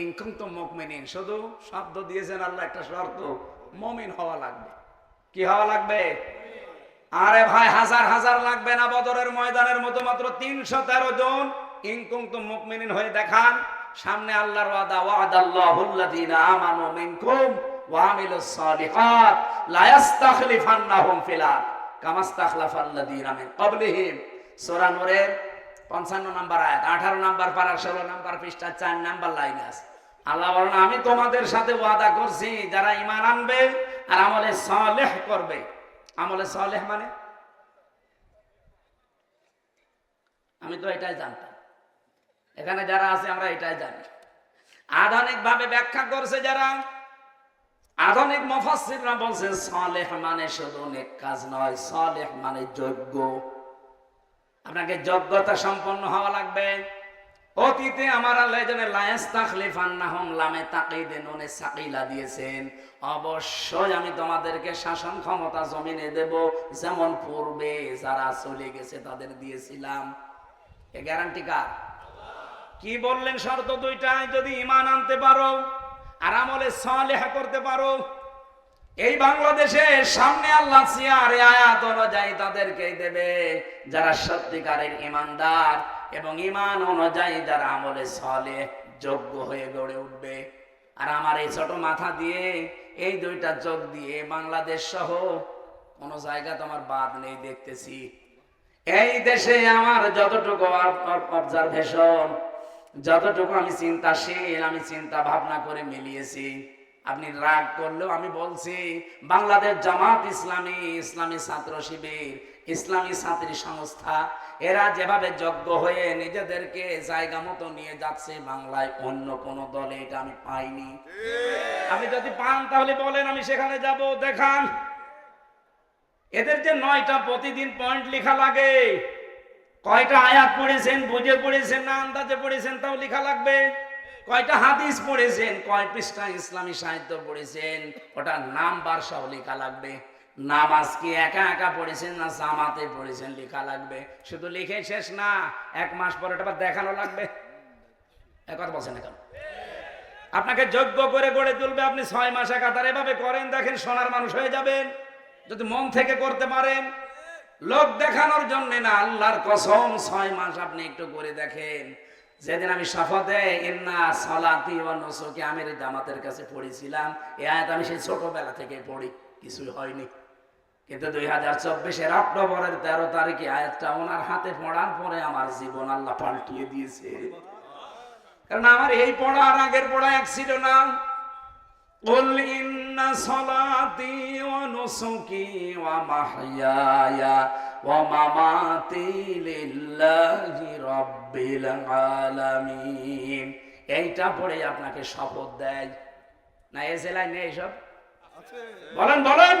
ইন কুনতুম মুমিনিন, শুধু শব্দ দিয়েছেন আল্লাহ, একটা শর্ত, মুমিন হওয়া লাগবে। কি হওয়া লাগবে? আরে ভাই হাজার হাজার লাগবে না, বদরের ময়দানের মতো মাত্র 313 জন ইন কুনতুম মুমিনিন হয়ে দেখান। সামনে আল্লাহর ওয়াদা, ওয়াদাল্লাহুল্লাযীনা আমানু মিনকুম ওয়া আমিলুস সালিহাত লা ইস্তাখলিফান্নাহুম ফিল আরদ কামা ইস্তাখলাফাল্লাযীনা মিন ক্বাবলিহিম। সূরা নূরের 55 নম্বর আয়াত, 18 নম্বর পারার 16 নম্বর পৃষ্ঠা 4 নম্বর লাইন আছে। আল্লাহ বলেন আমি তোমাদের সাথে ওয়াদা করছি যারা ঈমান আনবে আর আমলে সালেহ করবে। আমলে সালেহ মানে আমি তো এটাই জানতাম, এখানে যারা আছে আমরা এটাই জানি। আধুনিক ভাবে ব্যাখ্যা করছে যারা, আধুনিক মুফাসসিররা বলছে সালেহ মানে শুধু নেক কাজ নয়, সালেহ মানে যোগ্য। আপনাকে যোগ্যতা সম্পন্ন হওয়া লাগবে। অতীতে আমার আল্লাহ জানে লা ইস্তাখলিফান্নাহুম লামে তাকিদে নুনে সাকিলা দিয়েছেন, অবশ্যই আমি তোমাদেরকে শাসন ক্ষমতা জমিনে দেব যেমন পূর্বে যারা চলে গেছে তাদের দিয়েছিলাম। এ গ্যারান্টি কার? কি বললেন? শর্ত দুইটাই, যদি ঈমান আনতে পারো আর আমলে সালেহ করতে পারো। এই বাংলাদেশে সামনে আল্লাহ সিয়ারে আয়াত অনুযায়ী তাদেরকেই দেবে যারা সত্যিকারের ঈমানদার এবং ঈমান অনুযায়ী যারা আমলে সালেহ যোগ্য হয়ে গড়ে উঠবে। আর আমার এই ছোট মাথা দিয়ে, এই দুইটা চোখ দিয়ে বাংলাদেশ সহ কোন জায়গা তো আমার বাদ নেই দেখতেছি। এই দেশে আমার যতটুকু অবজারভেশন, যতটুকু আমি চিন্তাশীল, আমি চিন্তা ভাবনা করে মিলিয়েছি, আপনি রাগ করলেও আমি বলছি বাংলাদেশ জামাত ইসলামী, ইসলামী ছাত্র শিবির, ইসলামী ছাত্রী সংস্থা, এরা যেভাবে যোগ্য হয়ে নিজেদেরকে জায়গা মতো নিয়ে যাচ্ছে বাংলায়, অন্য কোন দলে এটা আমি পাইনি। আপনি যদি পান তাহলে বলেন, আমি সেখানে যাব, দেখান। এদের যে 9টা প্রতিদিন পয়েন্ট লেখা লাগে, কয়টা আয়াত পড়েছেন, বুঝে পড়েছেন না আন্দাজে পড়েছেন তাও লেখা লাগবে, কয়টা হাদিস পড়েছেন, কয় পৃষ্ঠা ইসলামী সাহিত্য পড়েছেন, ওটার নাম্বার সহ লেখা লাগবে। নামাজ কি একা একা পড়েছেন না জামাতে পড়েছেন লেখা লাগবে। শুধু লিখে শেষ না, 1 মাস পরে এটা দেখানো লাগবে। কথা বলছেন না কেন? আপনাকে যোগ্য করে গড়ে তুলবে। আপনি 6 মাস একাধারে এভাবে করেন, দেখেন সোনার মানুষ হয়ে যাবেন যদি মন থেকে করতে পারেন। লোক দেখানোর জন্য না, আল্লাহর কসম 6 মাস আপনি একটু করে দেখেন। যেদিন আমি শপথে ইন্না সালাতি ওয়া নুসুকি আমির জামাতের কাছে পড়েছিলাম, এই আয়াত আমি সেই ছোটবেলা থেকে পড়ি, কিছুই হয়নি। কিন্তু 2024-এর অক্টোবরের 13 তারিখে আয়াতটা ওনার হাতে পড়ার পরে আমার জীবন আল্লাহ পাল্টিয়ে দিয়েছে। কারণ আমার এই পড়ার আগের পড়া এক ছিল না। কুল ইন্না সালাতি ওয়া নুসুকি ওয়া মাহইয়ায়া ওয়া মামাতি লিল্লাহি রাব্বিল আলামিন, এইটা পড়ে আপনাকে শপথ দেয় না? এই জেলায় নেই সব? বলেন বলেন।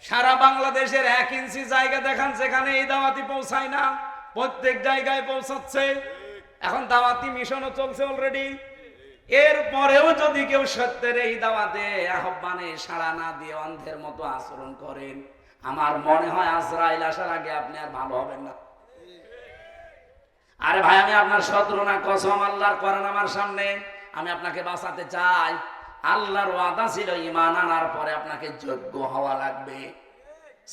সারা বাংলাদেশের 1 ইঞ্চি জায়গা দেখান যেখানে এই দাওয়াতি পৌঁছায় না, প্রত্যেক জায়গায় পৌঁছাচ্ছে। এখন দাওয়াতি মিশনও চলছে অলরেডি। এরপরেও যদি কেউ সত্যের এই দাওয়াতে আহ্বানে সাড়া না দিয়ে অন্ধের মতো আচরণ করেন, আমার মনে হয় আজরাইল আসার আগে আপনি আর ভালো হবেন না। আরে ভাই, আমি আপনার শত্রু না, কসম আল্লাহর করেন আমার সামনে, আমি আপনাকে বাঁচাতে চাই। আল্লাহর ওয়াদা ছিল ঈমান আনার পরে আপনাকে যোগ্য হওয়া লাগবে।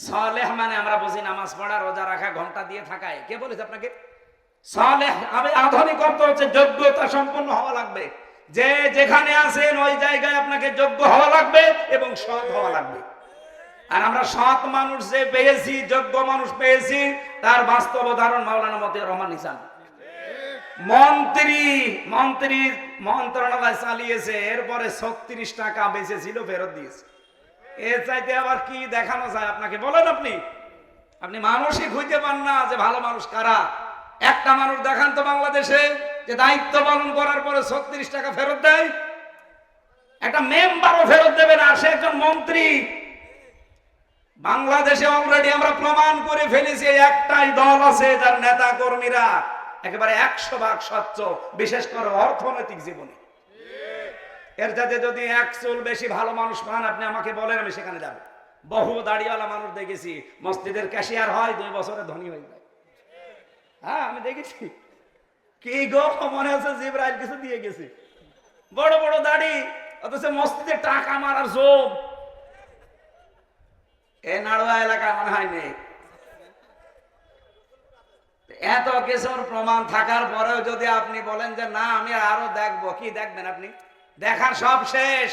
সালেহ মানে আমরা বুঝি নামাজ পড়া, রোজা রাখা, ঘন্টা দিয়ে থাকায়। কে বলেছে আপনাকে? সালেহ আধুনিক অর্থ হচ্ছে যোগ্যতা সম্পন্ন হওয়া লাগবে। যে যেখানে আছেন ওই জায়গায় আপনাকে যোগ্য হওয়া লাগবে এবং সৎ হওয়া লাগবে। আর আমরা সৎ মানুষ যে পেয়েছি, যোগ্য মানুষ পেয়েছি, তার বাস্তব উদাহরণ মাওলানা মতিউর রহমান নিজাম। মন্ত্রী মন্ত্রণালয় চালিয়েছে, এরপরে 36 টাকা বেঁচেছিল ফেরত দিয়েছে। এর চাইতে আবার কি দেখানো যায় আপনাকে? বলেন। আপনি মানুষই খুঁজে পান না যে ভালো মানুষ কারা। একটা মানুষ দেখান তো বাংলাদেশে যে দায়িত্ব পালন করার পরে 36 টাকা ফেরত দেয়। একটা মেম্বারও ফেরত দেবে না, সে একজন মন্ত্রী। বাংলাদেশে অলরেডি আমরা প্রমাণ করে ফেলেছি, একটাই দল আছে যার নেতা কর্মীরা একেবারে 100% স্বচ্ছ, বিশেষ করে অর্থনৈতিক জীবনে। এর যাতে যদি 1 চুল বেশি ভালো মানুষ পান, আপনি আমাকে বলেন, আমি সেখানে যাব। বহু দাড়িওয়ালা মানুষ দেখেছি, মসজিদের ক্যাশিয়ার হয়, 2 বছরে ধনী হয়ে যায়। হ্যাঁ, আমি দেখেছি। কি গো, মনে হচ্ছে জিবরাইল কিছু দিয়ে গেছে। বড় বড় দাড়ি, অথচ মসজিদে টাকা মারার জোর। এই নাড়ুয়া এলাকায় মনে হয় নেই। এত কিছুর প্রমাণ থাকার পরেও যদি আপনি বলেন যে না আমি আরো দেখবো, কি দেখবেন আপনি? দেখার সব শেষ।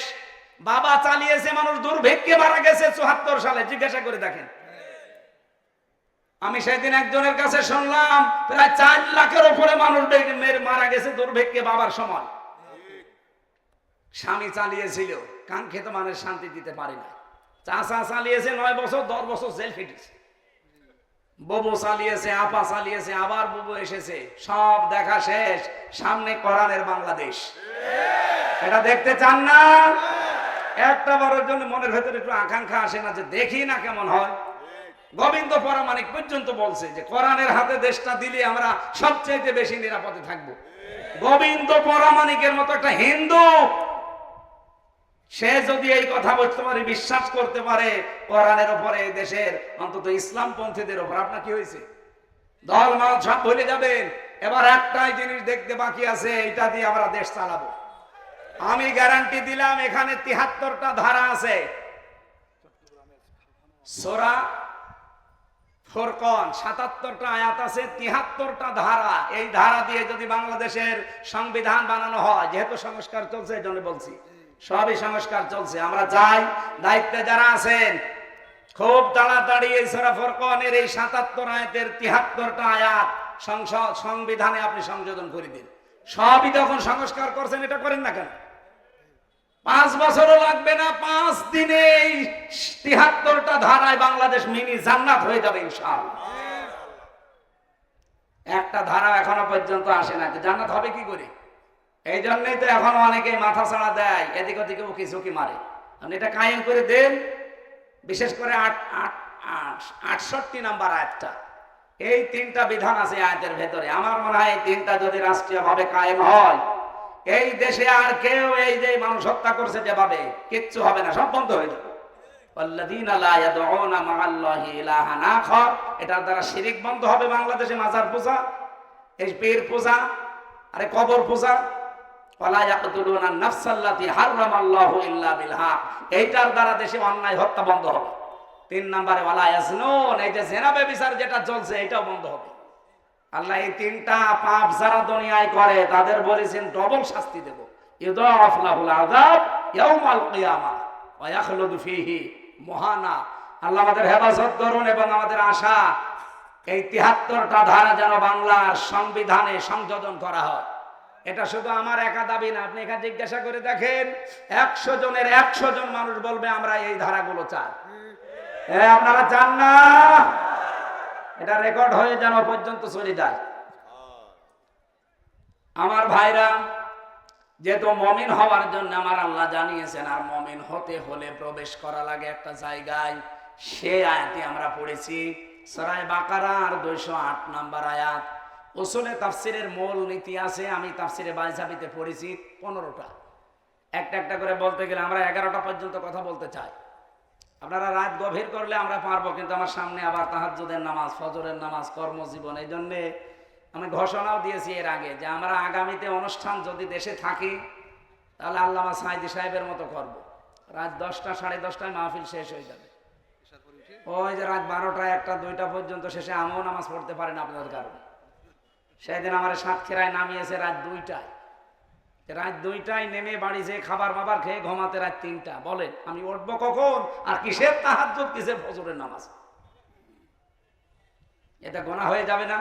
বাবা চালিয়েছে, মানুষ দুর্ভিক্ষে মারা গেছে 74 সালে, জিজ্ঞাসা করে দেখেন। আমি সেদিন একজনের কাছে শুনলাম প্রায় 4 লাখের উপরে মানুষ মারা গেছে দুর্ভিক্ষে বাবার সময়। স্বামী চালিয়েছিল, কাঙ্ক্ষিত মানের শান্তি দিতে পারে না। চাচা চালিয়েছে 9 বছর, 10 বছর জেল খেটেছে। বুবু চালিয়েছে, আপা চালিয়েছে, আবার বুবু এসেছে, সব দেখা শেষ। সামনে কোরআনের বাংলাদেশ। এটা দেখতে চান না? একটা বারের জন্য মনের ভেতরে একটু আকাঙ্ক্ষা আসে না যে দেখি না কেমন হয়? গোবিন্দ পরামানিক পর্যন্ত বলছে যে কোরআনের হাতে দেশটা দিলে আমরা সবচেয়ে বেশি নিরাপদে থাকবো। গোবিন্দ পরামানিকের মতো একটা হিন্দু, সে যদি এই কথা বলতে পারে, বিশ্বাস করতে পারে কোরআনের উপরে, দেশের অন্তত ইসলাম পন্থীদের উপর, আপনার কি হয়েছে? দল মত সব ভুলে যাবেন। এবার একটাই জিনিস দেখতে বাকি আছে, এটা দিয়ে আমরা দেশ চালাবো। আমি গ্যারান্টি দিলাম, এখানে 73টা ধারা আছে। সূরা ফুরকান 77টা আয়াত আছে, 73টা ধারা। এই ধারা দিয়ে যদি বাংলাদেশের সংবিধান বানানো হয়, যেহেতু সংস্কার চলছে এই জন্য বলছি, সবই সংস্কার চলছে, আমরা যাই, দায়িত্বে যারা আছেন খুব তাড়াতাড়ি এই সূরা ফুরকানের এই 77 আয়াতের 73টা আয়াত সংবিধানে আপনি সংযোজন করে দিন। সবই যখন সংস্কার করছেন, এটা করেন না কেন? 5 বছরও লাগবে না, 5 দিনে এই 73টা ধারায় বাংলাদেশ মিনি জান্নাত হয়ে যাবে ইনশাআল্লাহ। একটা ধারা এখনো পর্যন্ত আসে না, জান্নাত হবে কি করে? এই জন্যই তো এখন অনেকেই মাথা ছাড়া দেয়, এদিক ওদিকে উকি ঝুঁকি মারে। আপনি এটা কায়েম করে দেন, বিশেষ করে 68 নাম্বার আয়াতটা, এই 3টা বিধান আছে আয়াতের ভেতরে। আমার মনে হয় এই 3টা যদি রাষ্ট্রীয়ভাবে কায়েম হয়, এই দেশে আর কেউ এই যে মানুষ হত্যা করছে যেভাবে, কিচ্ছু হবে না, সব বন্ধ হয়ে যাবে। ওয়াল্লাযীনা লা ইয়াদউনা মা'আল্লাহি ইলাহান আখার, এটার দ্বারা শিরক বন্ধ হবে। বাংলাদেশে মাজার পূজা, এই পীর পূজা, আরে কবর পূজা, ওয়ালা ইয়াকতুলুনা নাফসাল্লাতী হারামাল্লাহু ইল্লা বিল হক, এইটার দ্বারা দেশে অন্যায় হত্যা বন্ধ হবে। 3 নম্বরে ওয়ালা ইয়াজনুন, এই যে জিনা ব্যভিচার যেটা চলছে এটাও বন্ধ হবে। আল্লাহ এই 3টা পাপ যারা দুনিয়ায় করে তাদের বলেছেন ডবল শাস্তি দেব। ইউদাফ লাহুল আযাব ইয়াউমাল কিয়ামাহ ওয়া ইয়াখলুদু ফীহি মুহানা। আল্লাহ আমাদের হেফাজত করুন এবং আমাদের আশা এই 73টা ধারা যেন বাংলার সংবিধানে সংযোজন করা হয়। এটা শুধু আমার একা দাবি না, আপনি এখানে জিজ্ঞাসা করে দেখেন, 100 জনের 100 জন মানুষ বলবে আমরা এই ধারাগুলো চাই। আপনারা চান না? এটা রেকর্ড হয়ে যেন পর্যন্ত চলে যায়। আমার ভাইরা, যেহেতু মুমিন হওয়ার জন্য আমার আল্লাহ জানিয়েছেন, আর মুমিন হতে হলে প্রবেশ করা লাগে একটা জায়গায়, সে আয়াতে আমরা পড়েছি সূরা বাকারার 208 নম্বর আয়াত। উসুলে তাফসিরের মূল নীতি আছে, আমি তাফসিরে বাইজাবিতে পড়েছি 15টা। একটা একটা করে বলতে গেলে আমরা 11টা পর্যন্ত কথা বলতে চাই। আপনারা রাত গভীর করলে আমরা পারবো, কিন্তু আমার সামনে আবার তাহাজ্জুদের নামাজ, ফজরের নামাজ, কর্মজীবন। এই জন্যে আমি ঘোষণাও দিয়েছি এর আগে যে আমরা আগামীতে অনুষ্ঠান যদি দেশে থাকি তাহলে আল্লামা সাঈদী সাহেবের মতো করব। রাত 10টা, 10:30টায় মাহফিল শেষ হয়ে যাবে। ওই যে রাত 12টা, 1টা, 2টা পর্যন্ত শেষে আমিও নামাজ পড়তে পারেন আপনাদের কারণে। সেদিন আমার সাতক্ষীরায় নামিয়েছে রাত 2টায়। রাত 2টায় নেমে বাড়ি যেয়ে খাবার বাবার খেয়ে ঘুমাতে রাত 3টা। বলেন আমি উঠবো কখন? আর কিসের তাহাজ্জুদ, কিসের ফজরের নামাজ? এটা গুনাহ হয়ে যাবে না?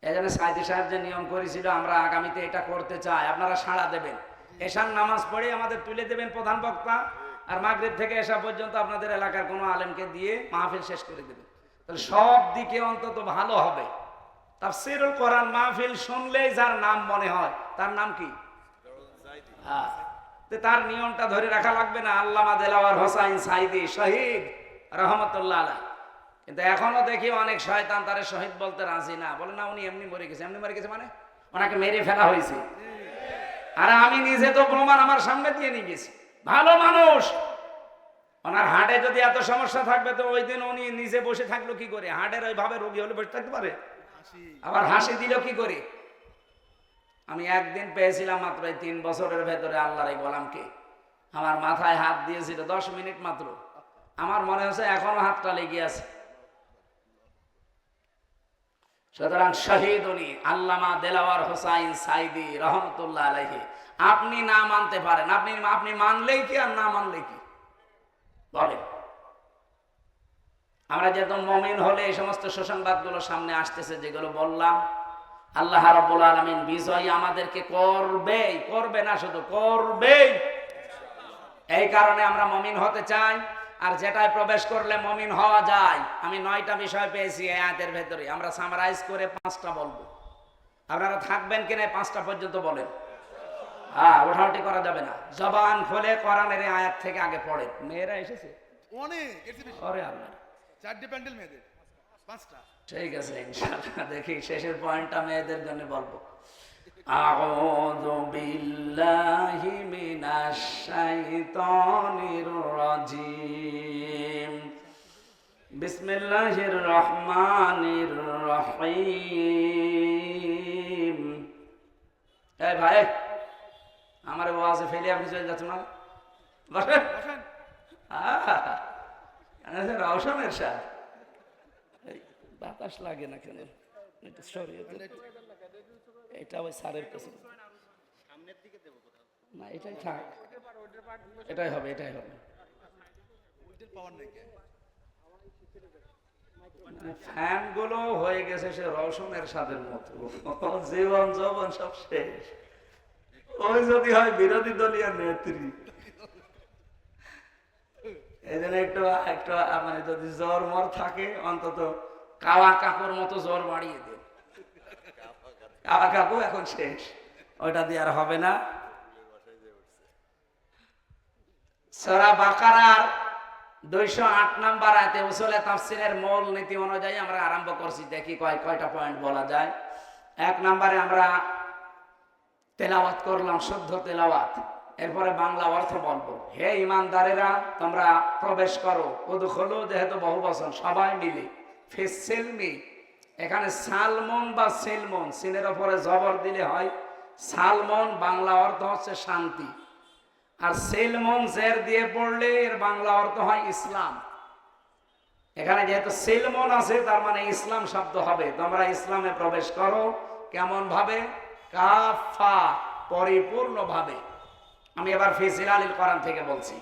এই জন্য সাঈদী সাহেব যে নিয়ম করেছিল, আমরা আগামীতে এটা করতে চাই। আপনারা সাড়া দেবেন, এশার নামাজ পড়ে আমাদের তুলে দেবেন প্রধান বক্তা, আর মাগরিব থেকে এশা পর্যন্ত আপনাদের এলাকার কোনো আলেমকে দিয়ে মাহফিল শেষ করে দেবেন। তাহলে সব দিকে অন্তত ভালো হবে। তাফসীরুল কোরআন মাহফিল শুনলেই যার নাম মনে হয়, তার নাম কি? তার নিয়মটা ধরে রাখা লাগবে না? আল্লামা দেলাওয়ার হোসাইন সাঈদী শহীদ রহমতুল্লাহ আলাইহ। কিন্তু এখনো দেখি অনেক শয়তান তারে শহীদ বলতে রাজি না, বলে না উনি এমনি মরে গেছে। এমনি মরে গেছে মানে ওনাকে মেরে ফেলা হয়েছে। আর আমি নিজে তো প্রমাণ আমার সামনে দিয়ে নিয়ে গেছি। ভালো মানুষ, ওনার হার্টে যদি এত সমস্যা থাকবে তো ওই দিন উনি নিজে বসে থাকলো কি করে? হার্টের ওইভাবে রোগী হলে বসে থাকতে পারে? আবার হাসি দিল কি করে? আমি একদিন পেয়েছিলাম মাত্র এই 3 বছরের ভেতরে আল্লাহর এই গোলামকে, আমার মাথায় হাত দিয়েছিল 10 মিনিট মাত্র। আমার মনে হচ্ছে এখনো হাতটা লেগে আছে। সুতরাং শহীদ উনি আল্লামা দেলাওয়ার হোসাইন সাঈদী রহমতুল্লাহ আলাইহি। আপনি না মানতে পারেন, আপনি মানলেই কি আর না মানলেই কি বলেন? আমরা যেহেতু মুমিন হলে এই সমস্ত সুসংবাদগুলো সামনে আসতেছে যেগুলো বললাম, আল্লাহ রাব্বুল আলামিন বিজয় আমাদেরকে করবে না, শুধু করবেই। এই কারণে আমরা মুমিন হতে চাই, আর যেটায় প্রবেশ করলে মুমিন হওয়া যায়। আমি 9টা বিষয় পেয়েছি এই আয়াতের ভেতরে, আমরা সামারাইজ করে 5টা বলবো। আপনারা থাকবেন কিনা 5টা পর্যন্ত বলেন। ওঠাউঠি করা যাবে না, জবান খুলে কোরআনের আয়াত থেকে আগে পড়েন। মেয়েরা এসেছে অনেক, আরে আল্লাহ, 4টে প্যান্ডেল মেয়েদের, 5টা। ঠিক আছে, ইনশাআল্লাহ দেখি শেষের পয়েন্টটা মেয়েদের জন্য বলবো। আউযু বিল্লাহি মিনাশ শাইতানির রাজিম। বিসমিল্লাহির রহমানির রহিম। এই ভাই, আমার ওয়াজে ফেলে আপনি চলে যাচ্ছেন না? বসেন বসেন। রওশনের সাথে বাতাস লাগে না কেন? এটা সরিয়ে এটা ওই সারের পেছনে না, এটাই থাক, এটাই হবে, এটাই হবে। ফ্যান গুলো হয়ে গেছে সে রসুনের স্বাদের মতো, জীবন যৌবন সব শেষ। ওই যদি হয় বিরোধী দলীয় নেত্রী, এই জন্য একটু একটু মানে যদি জ্বর মর থাকে অন্তত কাওয়া কাকুর মতো জ্বর বাড়িয়ে দেন। কাওয়া কাকু এখন শেষ, ওইটা দিয়ে আর হবে না। সূরা বাকারার 208 নম্বর আয়াতে উসুলে তাফসীরের মূল নীতি অনুযায়ী আমরা আরম্ভ করছি। দেখি কয়টা পয়েন্ট বলা যায়। 1 নম্বরে আমরা তেলাওয়াত করলাম, শুদ্ধ তেলাওয়াত, এরপরে বাংলা অর্থ বলবো। হে ইমানদারেরা তোমরা প্রবেশ করো, উদখুলু যেহেতু বহু বচন সবাই মিলে, ফিসসিলমি এখানে সালমন বা সিলমন, সিনের উপরে জবর দিলে হয় সালমন, বাংলা অর্থ হচ্ছে শান্তি। আর সিলমন জের দিয়ে পড়লে এর বাংলা অর্থ হয় ইসলাম। এখানে যেহেতু সিলমন আছে তার মানে ইসলাম শব্দ হবে। তোমরা ইসলামে প্রবেশ করো কেমন ভাবে? কাফা, পরিপূর্ণ ভাবে। আমি এবার ফি জিলালিল কোরআন থেকে বলছি।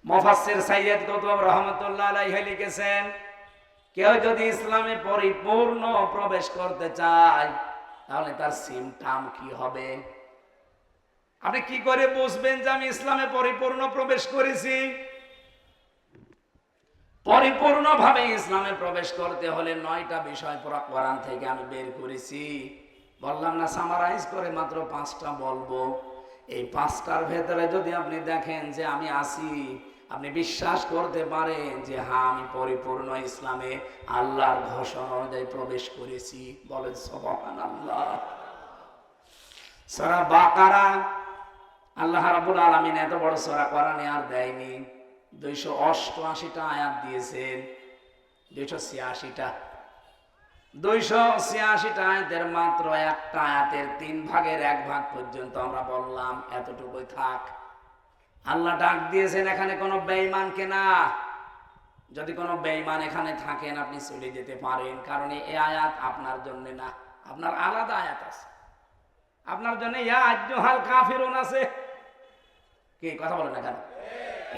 মুফাসসির সাইয়্যিদ কুতুব রাহমাতুল্লাহ আলাইহি লিখেছেন, কেউ যদি ইসলামে পরিপূর্ণ প্রবেশ করতে চায় তাহলে তার সিমটাম কি হবে? আপনি কি করে বুঝবেন যে আমি ইসলামে পরিপূর্ণ প্রবেশ করেছি? পরিপূর্ণভাবে ইসলামে প্রবেশ করতে হলে 9টা বিষয় পুরো কোরআন থেকে আমি বের করেছি। বললাম না, সামারাইজ করে মাত্র 5টা বলবো। এই 5টার ভেতরে যদি আপনি দেখেন যে আমি আছি, আপনি বিশ্বাস করতে পারেন যে হ্যাঁ আমি পরিপূর্ণ ইসলামে আল্লাহর ঘোষণা অনুযায়ী প্রবেশ করেছি। বলেন সুবহানাল্লাহ। সূরা বাকারা, আল্লাহ রাব্বুল আলামিন এত বড় সূরা কোরআনে আর দেয়নি। 288টা আয়াত দিয়েছেন, 286টা। 286টা আয়াতের মাত্র একটা আয়াতের 3 ভাগের 1 ভাগ পর্যন্ত আমরা বললাম এতটুকুই থাক। আল্লাহ ডাক দিয়েছেন এখানে কোনো বেঈমানকে না। যদি কোনো বেঈমান এখানে থাকেন আপনি চলে যেতে পারেন, কারণ এই আয়াত আপনার জন্য না, আপনার আলাদা আয়াত আছে। আপনার জন্য ইয়া আইয়ুহাল কাফিরুন আছে, কি কথা বলেন না কেন?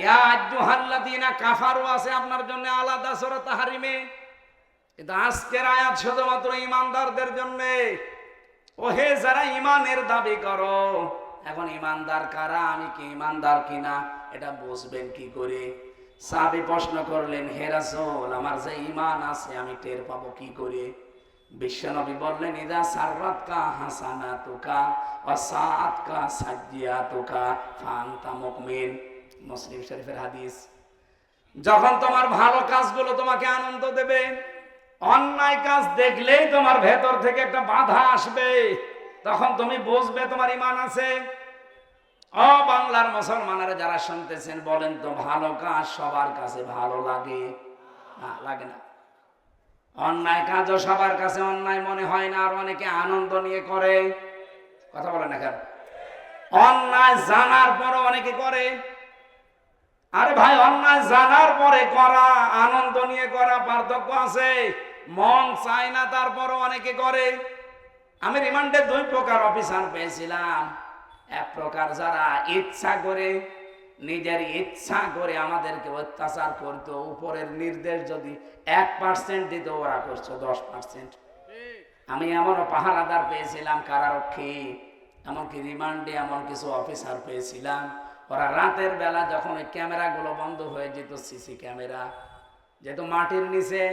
ইয়া আইয়ুহাল্লাযীনা কাফারু আছে আপনার জন্য আলাদা সূরা তাহরিমে। কিন্তু আজকের আয়াত শুধুমাত্র ঈমানদারদের জন্য। ওহে যারা ঈমানের দাবি করো, এখন ঈমানদার কারা? আমি কি ঈমানদার কিনা এটা বুঝবেন কি করে? সাহাবী প্রশ্ন করলেন, হে রাসূল আমার যে ঈমান আছে আমি টের পাবো কি করে? বিশ্বনবী বললেন, ইদা সাররাতকা হাসানাতুকা ওয়া সাআতকা সাজ্জিয়াতুকা ফাআনতা মুমিন। মুসলিম শরীফের হাদিস। যখন তোমার ভালো কাজগুলো তোমাকে আনন্দ দেবে, অন্যায় কাজ দেখলেই তোমার ভেতর থেকে একটা বাধা আসবে, তখন তুমি বুঝবে তোমার ঈমান আছে। ও বাংলার মুসলমানেরা যারা শুনতেছেন, বলেন তো ভালো কাজ সবার কাছে ভালো লাগে? না, লাগে না। অন্যায় কাজও সবার কাছে অন্যায় মনে হয় না, আর অনেকে আনন্দ নিয়ে করে। কথা বলেন না কেন? অন্যায় জানার পরও অনেকে করে। আরে ভাই, অন্যায় জানার পরে করা আনন্দ নিয়ে করা পার্থক্য আছে। মন চায় না তারপরও অনেকে করে। আমি রিমান্ডে 2 প্রকার অফিসার পেয়েছিলাম। এক প্রকার যারা ইচ্ছা করে, নিজের ইচ্ছা করে আমাদেরকে অত্যাচার করতো, উপরের নির্দেশ যদি 1% দিত ওরা করছো 10%। আমি এমনও পাহারাদার পেয়েছিলাম, কারারক্ষী, এমনকি রিমান্ডে এমন কিছু অফিসার পেয়েছিলাম। ওরা রাতের বেলা যখন ওই ক্যামেরাগুলো বন্ধ হয়ে যেত, সিসি ক্যামেরা, যেহেতু মাটির নিচে,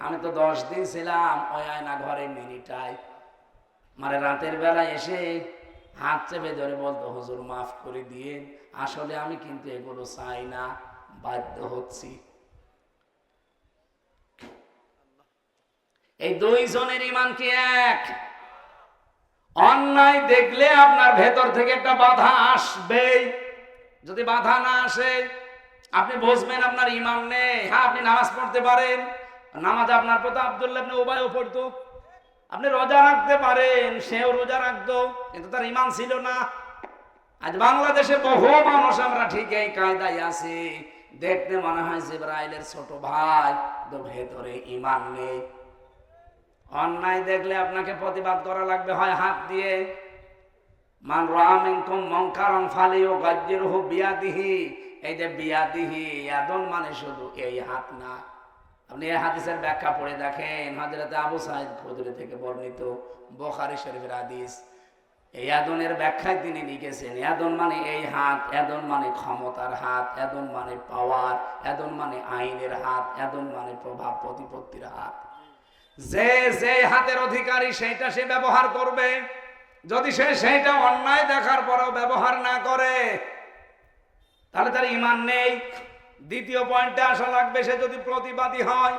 আমি তো 10 দিন ছিলাম ওই আয়না ঘরে মিনিটায়, মানে রাতের বেলা এসে হাত চেপে ধরে বলতো, হুজুর মাফ করে দিয়ে, আসলে আমি কিন্তু এগুলো চাই না, বাধ্য হচ্ছি। এই 2 জনের ঈমান কি এক? অন্যায় দেখলে আপনার ভেতর থেকে একটা বাধা আসবে। যদি বাধা না আসে আপনি বুঝবেন আপনার ঈমান নেই। হ্যাঁ, আপনি নামাজ পড়তে পারেন, নামাজ আপনার প্রতি আব্দুল্লাহ ইবনে উবাইও পড়তো। আপনি রোজা রাখতে পারেন, সেও রোজা রাখতো, কিন্তু তার ঈমান ছিল না। আজ বাংলাদেশে বহু মানুষ আমরা ঠিক এই কায়দায় আছি, দেখতে মনে হয় জিবরাইলের ছোট ভাই, তো ভেতরে ঈমান নেই। অন্যায় দেখলে আপনাকে প্রতিবাদ করা লাগবে, হয় হাত দিয়ে। মান রাআ মিনকুম মুনকারান ফালিয়ুগায়্যিরহু বিয়াদিহি, এই যে বিয়াদিহি ইয়াদুন মানে শুধু এই হাত না। আপনি এই হাদিসের ব্যাখ্যা পড়ে দেখেন, হযরত আবু সাঈদ খুদরি থেকে বর্ণিত বুখারী শরীফের হাদিস। এই ইয়াদুনের ব্যাখ্যায় তিনি লিখেছেন, ইয়াদুন মানে এই হাত, ইয়াদুন মানে ক্ষমতার হাত, ইয়াদুন মানে পাওয়ার, ইয়াদুন মানে আইনের হাত, ইয়াদুন মানে প্রভাব প্রতিপত্তির হাত। যে যে হাতের অধিকারী সেইটা সে ব্যবহার করবে। যদি সে সেইটা অন্যায় দেখার পরেও ব্যবহার না করে তাহলে তার ঈমান নেই। দ্বিতীয় পয়েন্টে আসা লাগবে, সে যদি প্রতিবাদী হয়,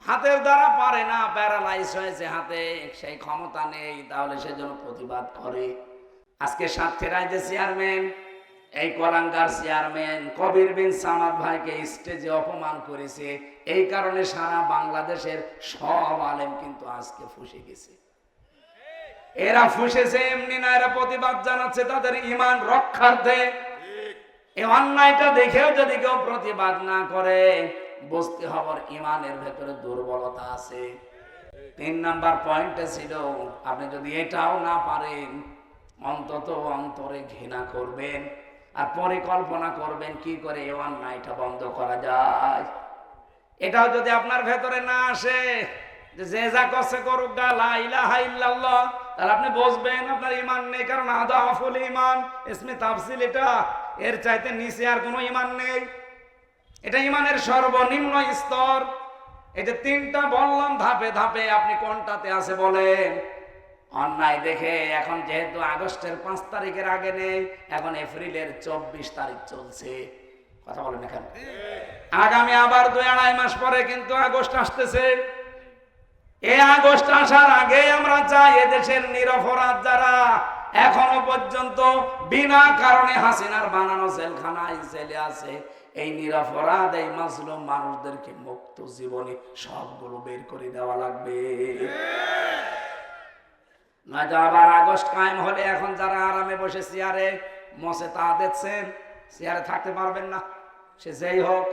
হাতের দ্বারা পারে না, প্যারালাইজ হয়েছে হাতে, সেই ক্ষমতা নেই, তাহলে সে যেন প্রতিবাদ করে। আজকে সাতক্ষীরায় যে চেয়ারম্যান, এই কলাঙ্গার চেয়ারম্যান কবির বিন সামাদ ভাইকে স্টেজে অপমান করেছে, এই কারণে সারা বাংলাদেশের সব আলেম কিন্তু আজকে ফুঁসে গেছে। এরা ফুঁসেছে এমনি না, এরা প্রতিবাদ জানাচ্ছে তাদের ঈমান রক্ষার্থে। এই অন্যায়টা দেখেও যদি কেউ প্রতিবাদ না করে, বুঝতে হবে ঈমানের ভেতরে দুর্বলতা আছে। 3 নাম্বার পয়েন্টে ছিল, আপনি যদি এটাও না পারেন, অন্তত অন্তরে ঘৃণা করবেন আর পরিকল্পনা করবেন কি করে এই অন্যায়টা বন্ধ করা যায়। এটাও যদি আপনার ভেতরে না আসে, যে যা করছে করুক গা, লা ইলাহা ইল্লাল্লাহ, তাহলে আপনি বুঝবেন আপনার ঈমান নেই। কারণ আদাফুল ঈমান ইসমে তাফসিল, এটা এর চাইতে নিচে আর কোনো ঈমান নেই। এটা ঈমানের সর্বনিম্ন স্তর। এই যে 3টা বললাম ধাপে ধাপে, আপনি কোনটাতে আছে বলেন? অন্যায় দেখে এখন যেহেতু আগস্টের 5 তারিখের আগে নেই, এখন এপ্রিলের 24 তারিখ চলছে, কথা বলেন এখানে। আগামী আবার 2-2.5 মাস পরে কিন্তু আগস্ট আসতেছে। এই আগস্ট আসার আগে আমরা চাই এদেশের নিরপরাধ যারা এখনো পর্যন্ত বিনা কারণে হাসিনার বানানো জেলখানায় জেলে আছে, এই নিরপরাধ এই মাজলুম মানুষদেরকে মুক্ত জীবনে সবগুলো বের করে দেওয়া লাগবে। নয়তো আবার আগস্ট কায়েম হলে এখন যারা আরামে বসে চেয়ারে মসে তা দেখছেন, চেয়ারে থাকতে পারবেন না, সে যেই হোক।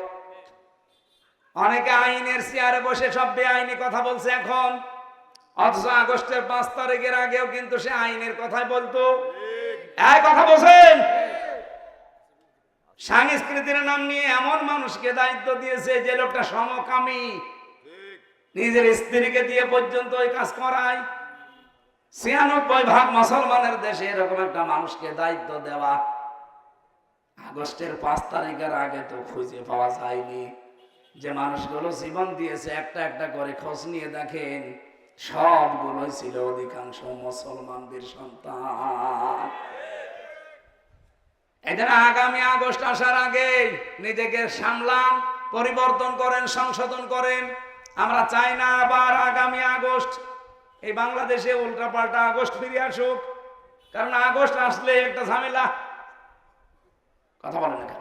অনেকে আইনের চেয়ারে বসে সব বেআইনি কথা বলছে এখন, অথচ আগস্টের 5 তারিখের আগেও কিন্তু সে আইনের কথাই বলতো। এই কথা বলছেন, সংস্কৃতির নাম নিয়ে এমন মানুষকে দায়িত্ব দিয়েছে যে লোকটা সমকামী, নিজের স্ত্রীকে দিয়ে পর্যন্ত ওই কাজ করায়। 96% মুসলমানের দেশে এরকম একটা মানুষকে দায়িত্ব দেওয়া, আগস্টের 5 তারিখের আগে তো খুঁজে পাওয়া যায়নি। যে মানুষগুলো জীবন দিয়েছে একটা একটা করে খোঁজ নিয়ে দেখেন, সবগুলোই ছিল অধিকাংশ মুসলমানদের সন্তান। এজন্য আগামী আগস্ট আসার আগে নিজেকে সামলান, পরিবর্তন করেন, সংশোধন করেন। আমরা চাই না আবার আগামী আগস্ট এই বাংলাদেশে উল্টাপাল্টা আগস্ট ফিরে আসুক, কারণ আগস্ট আসলে একটা ঝামেলা। কথা বলেন না,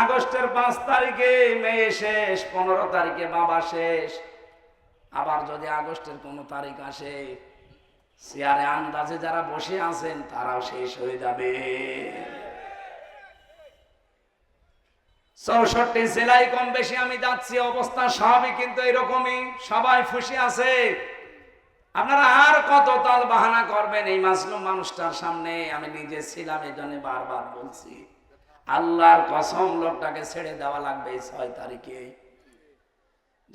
আগস্টের 5 তারিখে মেয়ে শেষ, 15 তারিখে বাবা শেষ, আবার যদি আগস্টের কোনো তারিখ আসে, চেয়ারে আন্দাজে যারা বসে আছেন তারাও শেষ হয়ে যাবে। 64 জেলায় কম বেশি আমি যাচ্ছি, অবস্থা সবই কিন্তু এরকমই, সবাই ফুঁসে আছে। আপনারা আর কত তাল বাহানা করবেন এই মাজলুম মানুষটার সামনে? আমি নিজে ছিলাম, এই জন্য বারবার বলছি, আল্লাহর কসম লোকটাকে ছেড়ে দেওয়া লাগবে 6 তারিখে।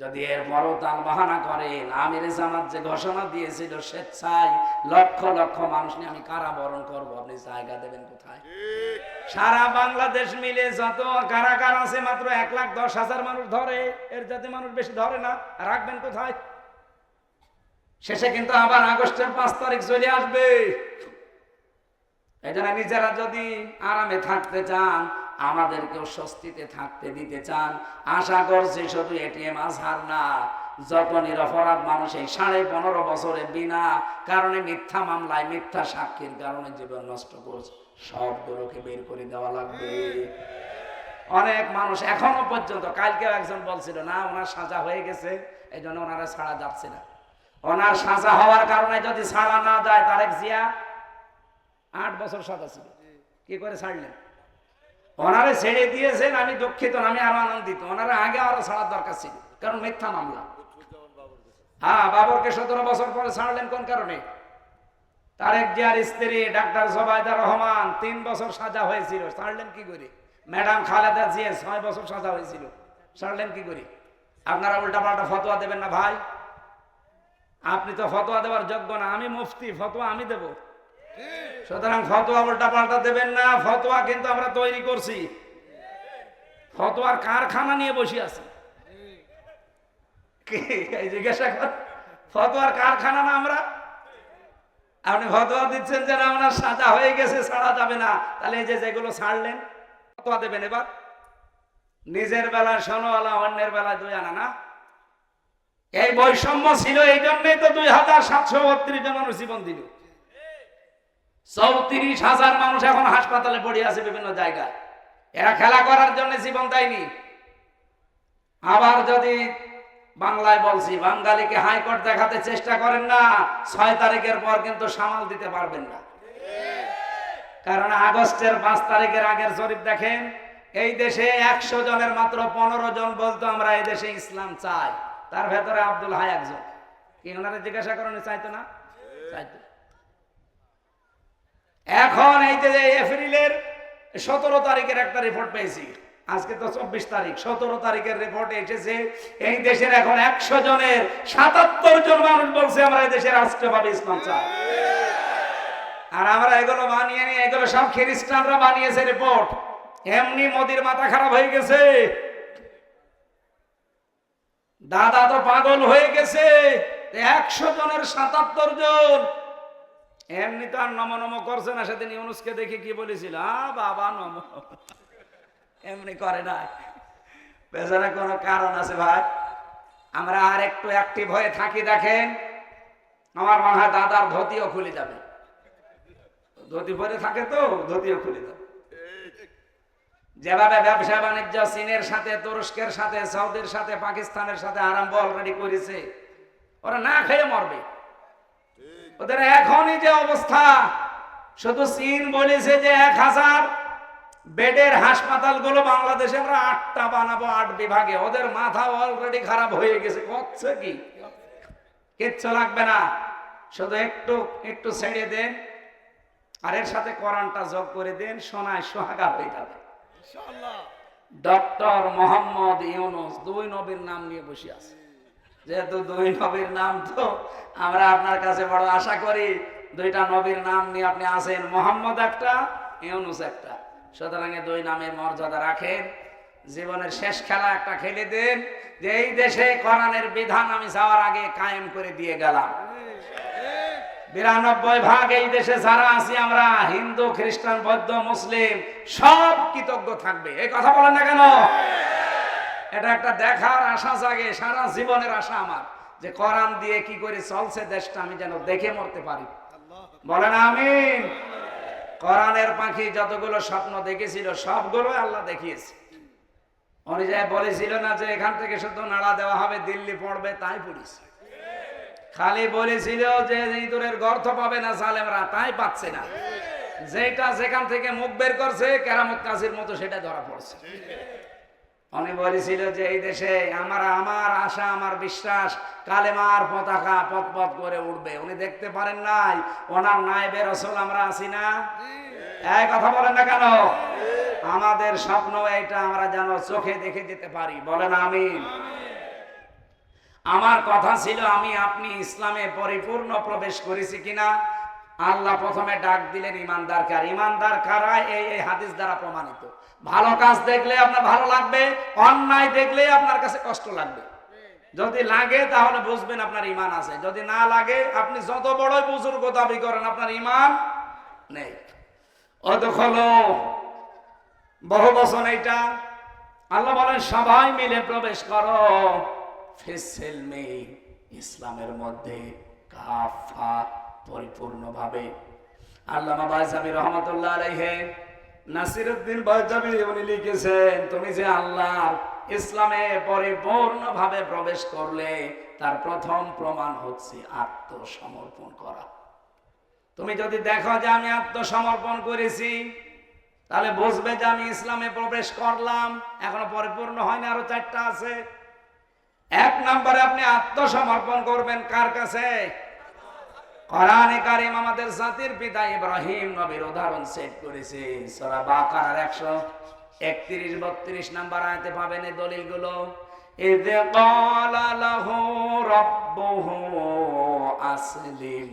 যদি এরপরও তাল বাহানা করেন, আমির জামাত যে ঘোষণা দিয়েছিল স্বেচ্ছায় লক্ষ লক্ষ মানুষ নিয়ে আমি কারাবরণ করবো, আপনি জায়গা দেবেন কোথায়? সারা বাংলাদেশ মিলে যত কারাগার আছে মাত্র 1,10,000 মানুষ ধরে, এর যাতে মানুষ বেশি ধরে না, রাখবেন কোথায়? শেষে কিন্তু আবার আগস্টের 5 তারিখ চলে আসবে। এই জন্য নিজেরা যদি আরামে থাকতে চান, আমাদেরকেও স্বস্তিতে থাকতে দিতে চান, আশা করছি শুধু এটিএম আজহার না, যত নিরপরাধ মানুষ এই 15.5 বছরে বিনা কারণে মিথ্যা মামলায় মিথ্যা সাক্ষীর কারণে জীবন নষ্ট করছে, সবগুলোকে বের করে দেওয়া লাগবে। অনেক মানুষ এখনো পর্যন্ত, কালকেও একজন বলছিল না ওনার সাজা হয়ে গেছে এই জন্য ওনারা ছাড়া যাচ্ছে না। ওনার সাজা হওয়ার কারণে যদি ছাড়া না যায়, তারেক জিয়া 8 বছর সাজা ছিল, কি করে ছাড়লেন? ওনারে ছেড়ে দিয়েছেন, আমি দুঃখিত, আমি আরো আনন্দিত। ওনারা আগে আরো ছাড়ার দরকার ছিল, কারণ মিথ্যা মামলা। হ্যাঁ, বাবরকে 17 বছর পরে ছাড়লেন কোন কারণে? তারেক জিয়ার স্ত্রী ডাক্তার জোবাইদা রহমান 3 বছর সাজা হয়েছিল, ছাড়লেন কি করে? ম্যাডাম খালেদা জিয়া 6 বছর সাজা হয়েছিল, ছাড়লেন কি করে? আপনারা উল্টাপাল্টা ফতোয়া দেবেন না ভাই। আপনি তো ফতোয়া দেওয়ার যোগ্য না, আমি মুফতি, ফতোয়া আমি দেব। সুতরাং ফতোয়া উল্টাপাল্টা দেবেন না। ফতোয়া কিন্তু আমরা তৈরি করছি, ফতোয়ার কারখানা নিয়ে বসে আছি। জিজ্ঞাসা কর, ফতোয়ার কারখানা না আমরা? আপনি ফতোয়া দিচ্ছেন যে আমরা সাজা হয়ে গেছে, ছাড়া যাবে না, তাহলে এই যে যেগুলো ছাড়লেন ফতোয়া দেবেন এবার? নিজের বেলায় শোনোয়ালা, অন্যের বেলায় 2 আনা না। এই বৈষম্য ছিল, এই জন্যই তো 2732 জন মানুষ জীবন দিল। 34,000 মানুষ এখন হাসপাতালে পড়ে আছে বিভিন্ন জায়গায়। এরা খেলা করার জন্য জীবন দেয়নি। আবার যদি বাংলায় বলছি, বাঙালিকে হাইকোর্ট দেখাতে চেষ্টা করেন না, 6 তারিখের পর কিন্তু সামাল দিতে পারবেন না। কারণ আগস্টের 5 তারিখের আগের জরিপ দেখেন, এই দেশে 100 জনের মাত্র 15 জন বলতো আমরা এই দেশে ইসলাম চাই। তার ভেতরে আব্দুল হাই একজন। কি ওনারা জিজ্ঞাসা করেন চাইতো না? চাইতো। এখন এই যে এপ্রিলের 17 তারিখের একটা রিপোর্ট পেয়েছি, আজকে তো 24 তারিখ, 17 তারিখের রিপোর্টে এসেছে এই দেশের এখন 100 জনের 77 জন মানুষ বলছে আমরা এই দেশের রাষ্ট্রভাবে ইসলাম চাই। আর আমরা এগুলো বানিয়ে নিয়ে, এগুলো সব খ্রিস্টানরা বানিয়েছে রিপোর্ট। এমনি মোদির মাথা খারাপ হয়ে গেছে, দাদা তো পাগল হয়ে গেছে। 100 জনের 77 জন এমনি তো আর নম নম করছে না। সেদিন ইউনুসকে দেখে কি বলেছিল, বাবা নম, এমনি করে না। পেছনে কোনো কারণ আছে ভাই। আমরা আর একটু অ্যাক্টিভ হয়ে থাকি, দেখেন আমার মনে হয় দাদার ধুতিও খুলে যাবে। ধুতি পরে থাকে তো, ধুতিও খুলে যাবে। যেভাবে ব্যবসা বাণিজ্য চীনের সাথে, তুরস্কের সাথে, সৌদির সাথে, পাকিস্তানের সাথে আরম্ভ অলরেডি করেছে, ওরা না খেয়ে মরবে। ওদের এখনই যে অবস্থা, শুধু চীন বলেছে যে 1000 বেডের হাসপাতালগুলো বাংলাদেশে আমরা 8টা বানাবো, 8 বিভাগে। ওদের মাথা অলরেডি খারাপ হয়ে গেছে। করছে কি? কিচ্ছু লাগবে না, শুধু একটু একটু ছেড়ে দেন, আর এর সাথে কোরআনটা যোগ করে দেন, সোনায় সোহাগা হয়ে যাবে। ডক্টর মোহাম্মদ ইউনুস 2 নবীর নাম নিয়ে বসে আছে। যেহেতু 2 নবীর নাম, তো আমরা আপনার কাছে বড় আশা করি 2টা নবীর নাম নিয়ে আপনি আসেন, মোহাম্মদ একটা, ইউনুস একটা। সুতরাং 2 নামের মর্যাদা রাখেন। জীবনের শেষ খেলা একটা খেলে দেন, যে এই দেশে কোরআনের বিধান আমি যাওয়ার আগে কায়েম করে দিয়ে গেলাম। 92% এই দেশে যারা আছি আমরা, হিন্দু, খ্রিস্টান, বৌদ্ধ, মুসলিম, সব কৃতজ্ঞ থাকবে। এই কথা বলেন না কেন? এটা একটা দেখার আশা জাগে, সারা জীবনের আশা আমার, যে কোরআন দিয়ে কি করে চলছে দেশটা আমি যেন দেখে মরতে পারি। বলেন আমিন। কোরআনের পাখি যতগুলো স্বপ্ন দেখেছিল সবগুলো আল্লাহ দেখিয়েছে। উনি যে বলেছিল না যে এখান থেকে শুধু নাড়া দেওয়া হবে, দিল্লি পড়বে, তাই পড়েছে। খালি বলেছিল যে ইঁদুরের গর্ত পাবে না জালেমরা, তাই পাচ্ছে না। যেটা যেখান থেকে মুখ বের করছে কেরামত কাজীর মতো সেটা ধরা পড়ছে। উনি বলেছিল যে এই দেশে আমার আশা, আমার বিশ্বাস, কালেমার পতাকা পথ পথ করে উঠবে। উনি দেখতে পারেন নাই ওনার নায়েবে রাসূল আমরা আছি না? এই কথা বলেন না কেন? আমাদের স্বপ্ন এইটা, আমরা যেন চোখে দেখে যেতে পারি। বলেন আমিন। আমার কথা ছিল আমি আপনি ইসলামে পরিপূর্ণ প্রবেশ করেছি কিনা। আল্লাহ প্রথমে ডাক দিলেন ইমানদারকে। আর ইমানদার কারা? এই হাদিস দ্বারা প্রমাণিত। ভালো কাজ দেখলে আপনার ভালো লাগবে, অন্যায় দেখলে আপনার কাছে কষ্ট লাগবে। যদি লাগে তাহলে বুঝবেন আপনার ঈমান আছে, যদি না লাগে আপনি যত বড়ই বুজুর্গ দাবি করেন আপনার ঈমান নেই। অদখলো বহু বচন এইটা। আল্লাহ বলেন সবাই মিলে প্রবেশ করো ফিসসিলমি, ইসলামের মধ্যে কাফা, পরিপূর্ণভাবে। আল্লামা বাইজাবি রহমাতুল্লাহ আলাইহি, নাসিরউদ্দিন বাইজাবি উনি লিখেছেন, তুমি যে আল্লাহর ইসলামে পরিপূর্ণভাবে প্রবেশ করলে তার প্রথম প্রমাণ হচ্ছে আত্মসমর্পণ করা। তুমি যদি দেখো যে আমি আত্মসমর্পণ করেছি, তাহলে বুঝবে যে আমি ইসলামে প্রবেশ করলাম। এখনো পরিপূর্ণ হয়নি, আরো 4টা আছে। 1 নম্বরে আপনি আত্মসমর্পণ করবেন কার কাছে? কোরআনে কারীম আমাদের জাতির পিতা ইব্রাহিম নবীর উদাহরণ সেট করেছে। সূরা বাকারার 31-32 নাম্বার আয়াতে পাবেন এই দলিলগুলো। ইয ক্বালা লাহু রাব্বুহু আসলিম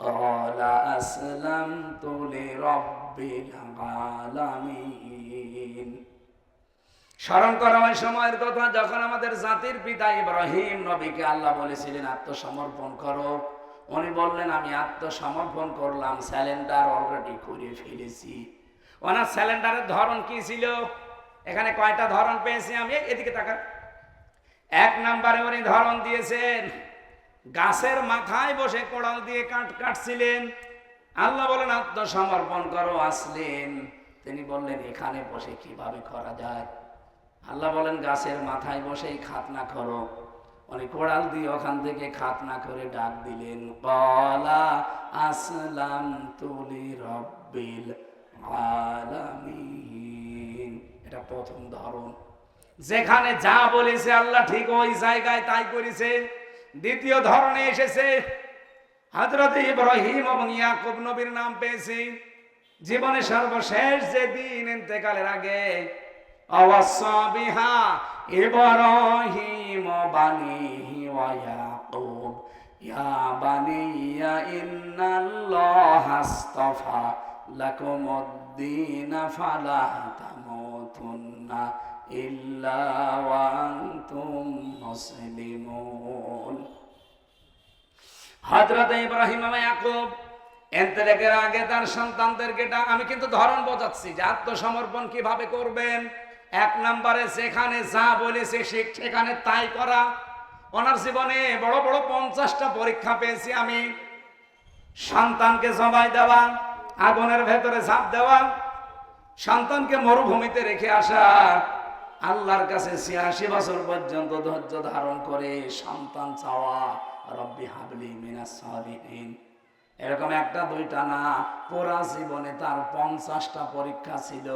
ক্বালা আসলামতু লিরাব্বিল আলামিন। স্মরণ করা ওই সময়ের কথা যখন আমাদের জাতির পিতা ইব্রাহিম নবীকে আল্লাহ বলেছিলেন আত্মসমর্পণ করো। উনি বললেন আমি আত্মসমর্পণ করলাম, স্যালেন্ডার অলরেডি করে ফেলেছি। ওনার স্যালেন্ডারের ধরন কি ছিল? এখানে কয়টা ধরন পেয়েছি আমি, এদিকে তাকান। 1 নম্বরে উনি ধরন দিয়েছেন গাছের মাথায় বসে কোড়াল দিয়ে কাটছিলেন। আল্লাহ বলেন আত্মসমর্পণ করো আসলেন। তিনি বললেন এখানে বসে কিভাবে করা যায়? আল্লাহ বলেন গাছের মাথায় বসেই খাতনা করো। উনি কোড়াল দিয়ে ওখান থেকে খাতনা করে ডাক দিলেন ক্বালা আসলামতু লিরাব্বিল আলামিন। এটা প্রথম ধরন, যেখানে যা বলেছে আল্লাহ ঠিক ওই জায়গায় তাই করেছে। দ্বিতীয় ধরনে এসেছে হযরত ইব্রাহিম এবং ইয়াকুব নবীর নাম পেয়েছি। জীবনে সর্বশেষ যে দিন ইন্তেকালের আগে আওয়াসা বিহা ইব্রাহিম বানিহি ওয়া ইয়াকুব ইয়া বানিয়া ইন্নাল্লাহা আস্তাফা লাকুমুদ-দীন ফালা তামুতুন্না ইল্লা ওয়া আনতুম মুসলিমুন। হযরত ইব্রাহিম এবং ইয়াকুব ইন্তেকালের আগে তার সন্তানদেরকে আমি কিন্তু ধরন বোঝাচ্ছি যে আত্মসমর্পণ কিভাবে করবেন। 1 নম্বরে যেখানে যা বলেছে সেখানে তাই করা। ওনার জীবনে বড় বড় 50টা পরীক্ষা পেয়েছি আমি। সন্তানকে জবাই দেওয়া, আগুনের ভেতরে ঝাঁপ দেওয়া, সন্তানকে মরুভূমিতে রেখে আসা, আল্লাহর কাছে 86 বছর পর্যন্ত ধৈর্য ধারণ করে সন্তান চাওয়া, রব্বি হাবলি মিনাস সালিহিন। এরকম 1টা 2টা না, পুরা জীবনে তার 50টা পরীক্ষা ছিল।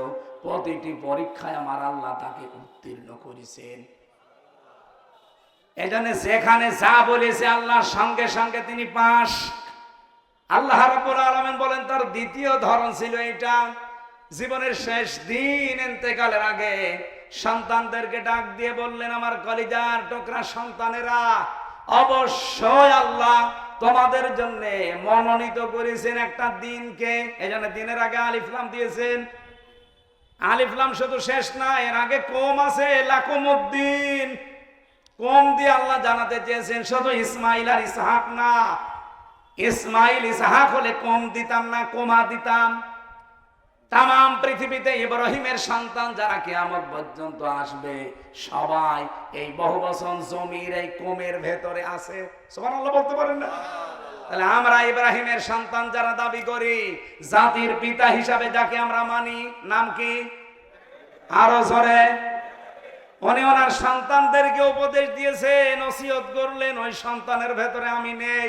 প্রতিটি পরীক্ষায় আমার আল্লাহ তাকে উত্তীর্ণ করেছেন। এজন্য যেখানে যা বলেছে আল্লাহর সঙ্গে সঙ্গে তিনি পাস। আল্লাহ রাব্বুল আলামিন বলেন তার দ্বিতীয় ধরন ছিল এটা। জীবনের শেষ দিন ইন্তেকালের আগে সন্তানদেরকে ডাক দিয়ে বললেন আমার কলিজার টুকরা সন্তানেরা, অবশ্যই আল্লাহ তোমাদের জন্য মনোনীত করেছেন একটা দিনকে। এজন্য দিনের আগে আলিফ লাম দিয়েছেন। আলিফ লাম শুধু শেষ না, এর আগে কম আছে, লাকুমুদ্দিন। কম দিয়ে আল্লাহ জানাতে চেয়েছেন শুধু ইসমাইল আর ইসহাক না। ইসমাইল ইসহাক হলে কম দিতাম না, কমা দিতাম। তাম পৃথিবীতে ইব্রাহিমের সন্তান যারা কিয়ামত পর্যন্ত আসবে সবাই এই বহুবচন জমির এই কমের ভেতরে আছে। সুবহানাল্লাহ বলতে পারেন না? তাহলে আমরা ইব্রাহিমের সন্তান যারা দাবি করি, জাতির পিতা হিসাবে যাকে আমরা মানি, নাম কি? আরো জোরে। উনি ওনার সন্তানদেরকে উপদেশ দিয়েছেন, নসিহত করলেন, ওই সন্তানের ভেতরে আমি নেই,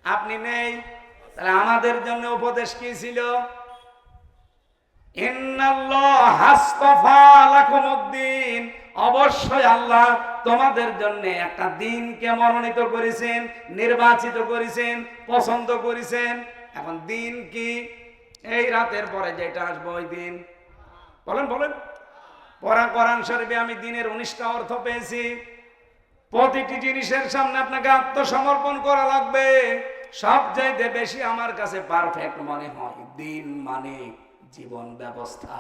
আপনি নেই। তাহলে আমাদের জন্য উপদেশ কি ছিল? ইন্নাল্লাহা আস্তাফা লাকুমুদ-দীন। অবশ্যই আল্লাহ তোমাদের জন্য একটা দিনকে মনোনীত করেছেন, নির্বাচিত করেছেন, পছন্দ করেছেন। এখন দিন কি? এই রাতের পরে যেটা আসবে ওই দিন। বলেন বলেন। কোরআন শরীফে আমি দিনের 19টা অর্থ পেয়েছি। প্রতিটি জিনিসের সামনে আপনাকে আত্মসমর্পণ করা লাগবে। সবচাইতে বেশি আমার কাছে পারফেক্ট মনে হয় দিন মানে জীবন ব্যবস্থা,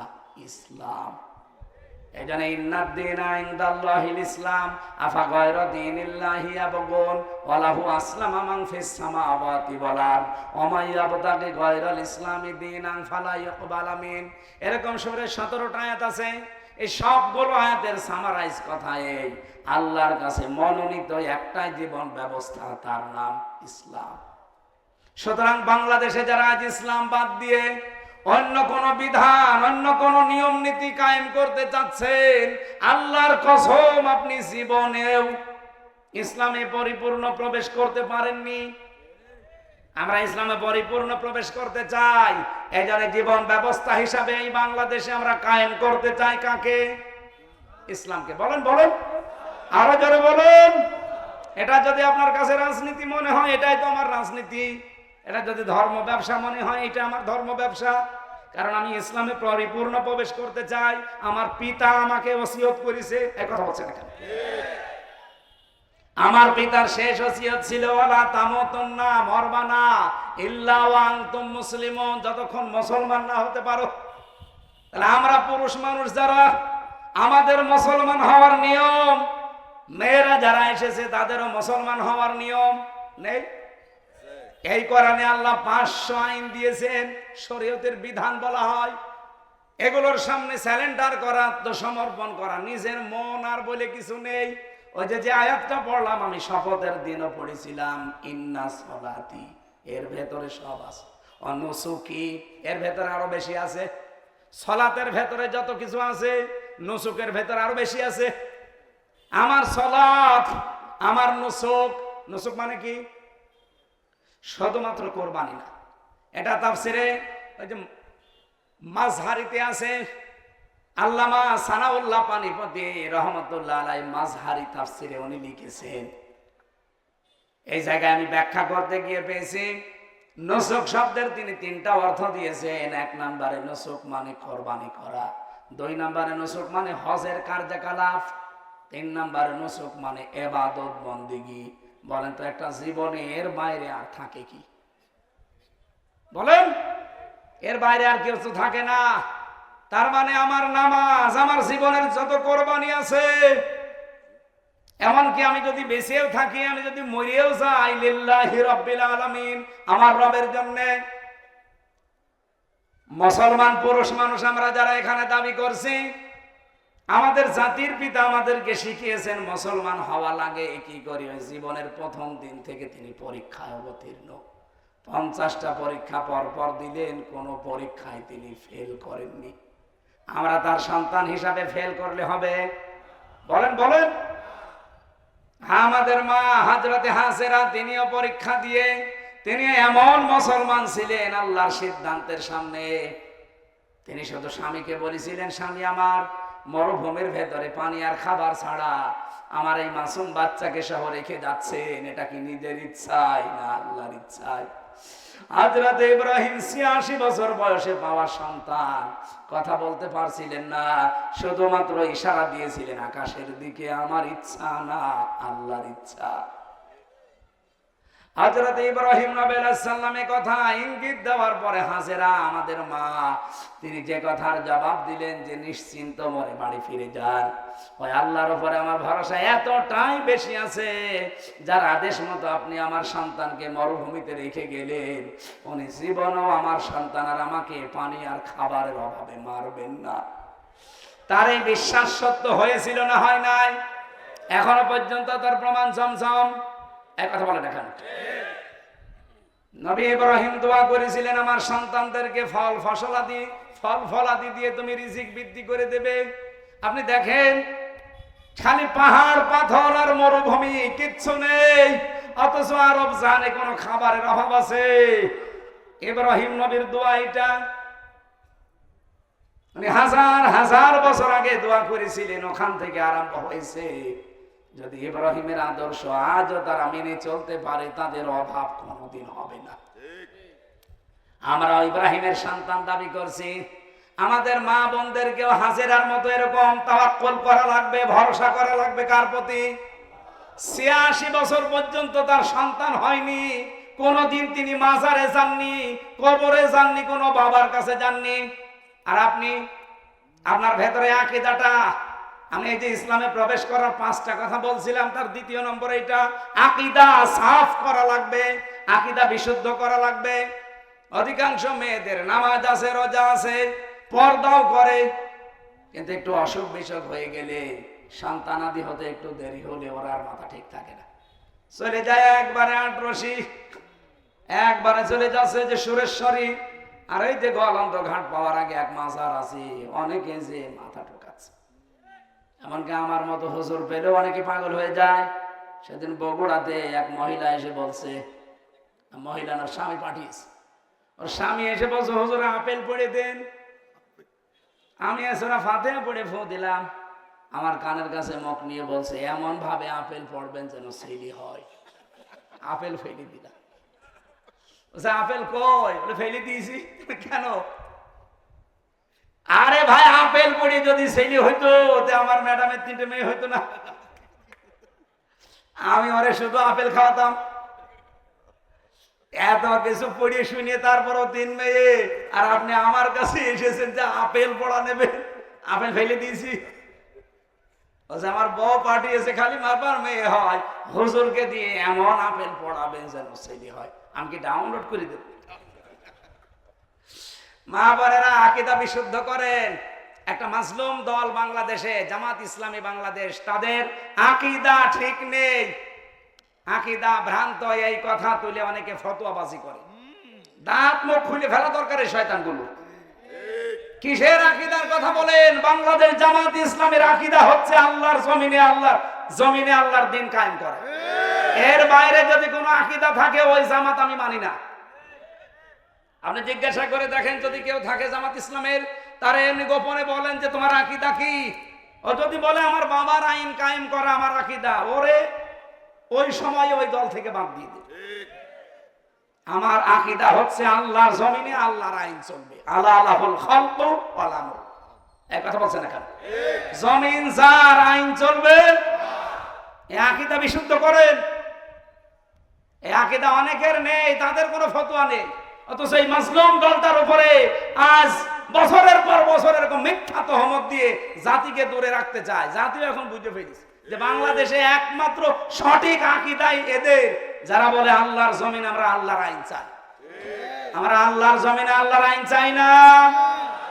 ইসলাম। এজন্য ইন্নাদ-দীনা ইনদাল্লাহিল ইসলাম আফা গায়রা দীনিল্লাহি ইয়াবগুন ওয়া লাহু আসলামা মান ফিস সামাওয়াতি ওয়াল আরদ ওয়া মান ইয়াবতাগি গায়রাল ইসলামি দীনান ফালা ইউকবালা মিন। এরকম সূরা 17টা আয়াত আছে। এই সবগুলো আয়াতের সামারাইজ কথা এই, আল্লাহর কাছে মনোনীত একটাই জীবন ব্যবস্থা, তার নাম ইসলাম। সুতরাং বাংলাদেশে যারা আজ ইসলাম বাদ দিয়ে অন্য কোন বিধান, অন্য কোন নিয়ম নীতি কায়েম করতে চাচ্ছেন, আল্লাহর কসম আপনি জীবনেও ইসলামে পরিপূর্ণ প্রবেশ করতে পারেননি। আমরা ইসলামে পরিপূর্ণ প্রবেশ করতে চাই। এই জন্য জীবন ব্যবস্থা হিসাবে এই বাংলাদেশে আমরা কায়েম করতে চাই কাকে? ইসলামকে। বলেন বলেন, আরো জোরে বলেন। এটা যদি আপনার কাছে রাজনীতি মনে হয়, এটাই তো আমার রাজনীতি। এটা যদি ধর্ম ব্যবসা মনে হয়, এটা আমার ধর্ম ব্যবসা। কারণ আমি ইসলামে পরিপূর্ণ প্রবেশ করতে চাই। আমার পিতা আমাকে ওসিয়ত করেছে, এই কথা বলছেন এখানে। আমার পিতার শেষ ওসিয়ত ছিল ওয়ালা তামুতুন্না, মরবা না ইল্লা ওয়া আনতুম মুসলিমুন, যতক্ষণ মুসলমান না হতে পারো। তাহলে আমরা পুরুষ মানুষ যারা, আমাদের মুসলমান হওয়ার নিয়ম, মেয়েরা যারা এসেছে তাদেরও মুসলমান হওয়ার নিয়ম নেই? এই কোরআনে আল্লাহ 500 আইন দিয়েছেন, শরীয়তের বিধান বলা হয়। এগুলোর সামনে স্যালেন্ডার করা, আত্মসমর্পণ করা, নিজের মন আর বলে কিছু নেই। ওই যে আয়াতটা পড়লাম আমি শপথের দিনও পড়েছিলাম, ইন্না সলাতি, এর ভেতরে সব আছে। অনুসুকি, এর ভেতরে আরো বেশি আছে। সলাতের ভেতরে যত কিছু আছে, নুসুকের ভেতরে আরো বেশি আছে। আমার সলাত, আমার নুসুক, নুসুক মানে কি? শুধুমাত্র কোরবানি না। এটা তাফসিরে ওই যে মাযহারিতে আছে, আল্লামা সানাউল্লাহ পানিপতি রহমতুল্লাহ আলাইহি মাযহারি তাফসিরে উনি লিখেছেন। এই জায়গায় আমি ব্যাখ্যা করতে গিয়ে পেয়েছি, নুসুক শব্দের তিনি 3টা অর্থ দিয়েছেন। 1 নম্বরে নুসুক মানে কোরবানি করা, 2 নম্বরে নুসুক মানে হজের কার্যকলাপ, 3 নম্বরে নুসুক মানে ইবাদত বন্দেগী। বলেন তো একটা জীবনে এর বাইরে আর থাকে কি? বলেন, এর বাইরে আর কিছু থাকে না। তার মানে আমার নামাজ, আমার জীবনের যত কোরবানি আছে, এমনকি আমি যদি বেঁচেও থাকি, আমি যদি মরিয়েও যাই, লিল্লাহি রাব্বিল আলামিন, আমার রবের জন্য। মুসলমান পুরুষ মানুষ আমরা যারা এখানে দাবি করছি, আমাদের জাতির পিতা আমাদেরকে শিখিয়েছেন মুসলমান হওয়া লাগে কি করি? ওই জীবনের প্রথম দিন থেকে তিনি পরীক্ষায় অবতীর্ণ। 50টা পরীক্ষা পর দিলেন, কোন পরীক্ষায় তিনি ফেল করেননি। আমরা তার সন্তান হিসাবে ফেল করলে হবে? বলেন বলেন। আমাদের মা হযরতে হাজেরা, তিনিও পরীক্ষা দিয়ে তিনি এমন মুসলমান ছিলেন আল্লাহর সিদ্ধান্তের সামনে। তিনি শুধু স্বামীকে বলেছিলেন, স্বামী আমার মরুভূমির ভেতরে পানি আর খাবার ছাড়া আমার এই মাসুম বাচ্চাকে সহ রেখে যাচ্ছেন, এটা কি নিজের ইচ্ছায় না আল্লাহর ইচ্ছায়? হযরত ইব্রাহিম 86 বছর বয়সে পাওয়া সন্তান, কথা বলতে পারছিলেন না, শুধুমাত্র ইশারা দিয়েছিলেন আকাশের দিকে, আমার ইচ্ছা না আল্লাহর ইচ্ছা। হযরত ইব্রাহিম নবী আলাইহিস সালামের কথা ইঙ্গিত দেওয়ার পরে হাজেরা আমাদের মা, তিনি যে কথার জবাব দিলেন যে নিশ্চিন্ত মনে বাড়ি ফিরে যান। ওই আল্লাহর উপরে আমার ভরসা এতটাই বেশি আছে, যার আদেশ মতো আপনি আমার সন্তানকে মরুভূমিতে রেখে গেলেন, উনি জীবনও আমার সন্তান আর আমাকে পানি আর খাবারের অভাবে মারবেন না। তার এই বিশ্বাস সত্য হয়েছিল না হয় নাই? এখনো পর্যন্ত তার প্রমাণ চমচম। এক কথা বলে দেখেন, নবী ইব্রাহিম দোয়া করেছিলেন আমার সন্তানদেরকে ফল ফলাদি দিয়ে তুমি রিজিক বৃদ্ধি করে দেবে। আপনি দেখেন, খালি পাহাড় পাথর আর মরুভূমি, কিচ্ছু নেই, অথচ আরব জানে কোনো খাবারের অভাব আছে। ইব্রাহিম নবীর দোয়া এটা, মানে হাজার হাজার বছর আগে দোয়া করেছিলেন, ওখান থেকে আরম্ভ হয়েছে। যদি ইব্রাহিমের আদর্শ আজও তারা মেনে চলতে পারে, তাদের অভাব কোনোদিন হবে না। আমরা ইব্রাহিমের সন্তান দাবি করছি, আমাদের মা বোনদেরকেও হাজেরার মতো এরকম তাওয়াক্কুল করা লাগবে, ভরসা করা লাগবে। কার প্রতি? 86 বছর পর্যন্ত তার সন্তান হয়নি, কোনদিন তিনি মাজারে যাননি, কবরে যাননি, কোনো বাবার কাছে যাননি। আর আপনি, আপনার ভেতরে আকীদাটা, আমি এই যে ইসলামে প্রবেশ করার 5টা কথা বলছিলাম, তার 2য় নম্বর এটা, আকীদা সাফ করা লাগবে, আকীদা বিশুদ্ধ করা লাগবে। অধিকাংশ মেয়েদের নামাজ আছে, রোজা আছে, পর্দাও করে, কিন্তু একটু অসুখ বিসুখ হয়ে গেলে, সন্তানাদি হতে একটু দেরি হলে ওর আর মাথা ঠিক থাকে না, চলে যায় একবারে আটরশি, একবারে চলে যাচ্ছে যে সুরেশ্বরী। আর এই যে গোয়ালন্দ ঘাট পাওয়ার আগে এক মাজার আছে, অনেকে যে মাথা ঢোকাচ্ছে। এমনকি আমার মতো হুজুর পেলেও অনেকে পাগল হয়ে যায়। সেদিন বগুড়াতে এক মহিলা এসে বলছে, মহিলা না স্বামী পাঠিয়েছে, ওর স্বামী এসে বলছে হুজুর আপেল পড়ে দেন। আমি এসরা ফাতিহা পড়ে ফু দিলাম, আমার কানের কাছে মুখ নিয়ে বলছে এমন ভাবে আপেল পড়বেন যেন ছেলে হয়। আপেল ফেলে দিলাম। বলছে আপেল কই? বলে ফেলে দিয়েছি। কেন? আরে ভাই আপেল পড়ি যদি ছেলে হইতো তে আমার ম্যাডামের 3টে মেয়ে হইতো না। আমি ওরে শুধু আপেল খাওয়াতাম। এত কিছু পড়িয়ে শুনিয়ে তারপরও 3 মেয়ে, আর আপনি আমার কাছে এসেছেন যে আপেল পড়া নেবেন। আপেল ফেলে দিয়েছি। আমার বউ পাঠিয়েছে খালি মারবার মেয়ে হয়, হুজুরকে দিয়ে এমন আপেল পড়াবেন যেন ছেলে হয়। আমি কি ডাউনলোড করে দেব? মা বোনেরা, আকীদা বিশুদ্ধ করেন। একটা মাজলুম দল বাংলাদেশে, জামাত ইসলামী বাংলাদেশ, তাদের আকীদা ঠিক নেই, আকীদা ভ্রান্ত। এই কথা তুলে অনেকে ফতোয়াবাজি করে। দাঁত মুখ খুলে ফেলা দরকার এই শয়তানগুলো। কিসের আকীদার কথা বলেন? বাংলাদেশ জামাত ইসলামের আকীদা হচ্ছে আল্লাহর জমিনে আল্লাহর দ্বীন কায়েম করা। এর বাইরে যদি কোনো আকীদা থাকে ওই জামাত আমি মানি না। আপনি জিজ্ঞাসা করে দেখেন, যদি কেউ থাকে জামাত ইসলামের, তারা এমনি গোপনে বলেন যে তোমার আকীদা কি? ও যদি বলে আমার বাবার আইন কায়েম করা আমার আকীদা, ওরে ওই সময় ওই দল থেকে বাদ দিয়ে দেবে। আমার আকীদা হচ্ছে আল্লাহর জমিনে আল্লাহর আইন চলবে। আলাহুল খালকু ওয়াল আমর, এই কথা বলছেন না কেন? জমিন যার আইন চলবে, এই আকীদা বিশুদ্ধ করেন। এই আকীদা অনেকের নেই, তাদের কোনো ফতোয়া নেই। অথচ এই মাজলুম দলটার উপরে আজ বছরের পর বছর এরকম মিথ্যা তহমত দিয়ে জাতিকে দূরে রাখতে চায়। জাতিও এখন বুঝে ফেলেছে যে বাংলাদেশে একমাত্র সঠিক আকীদাই এদের, যারা বলে আল্লাহর জমিন আমরা আল্লাহর আইন চাই। আমরা আল্লাহর জমিনে আল্লাহর আইন চাই না।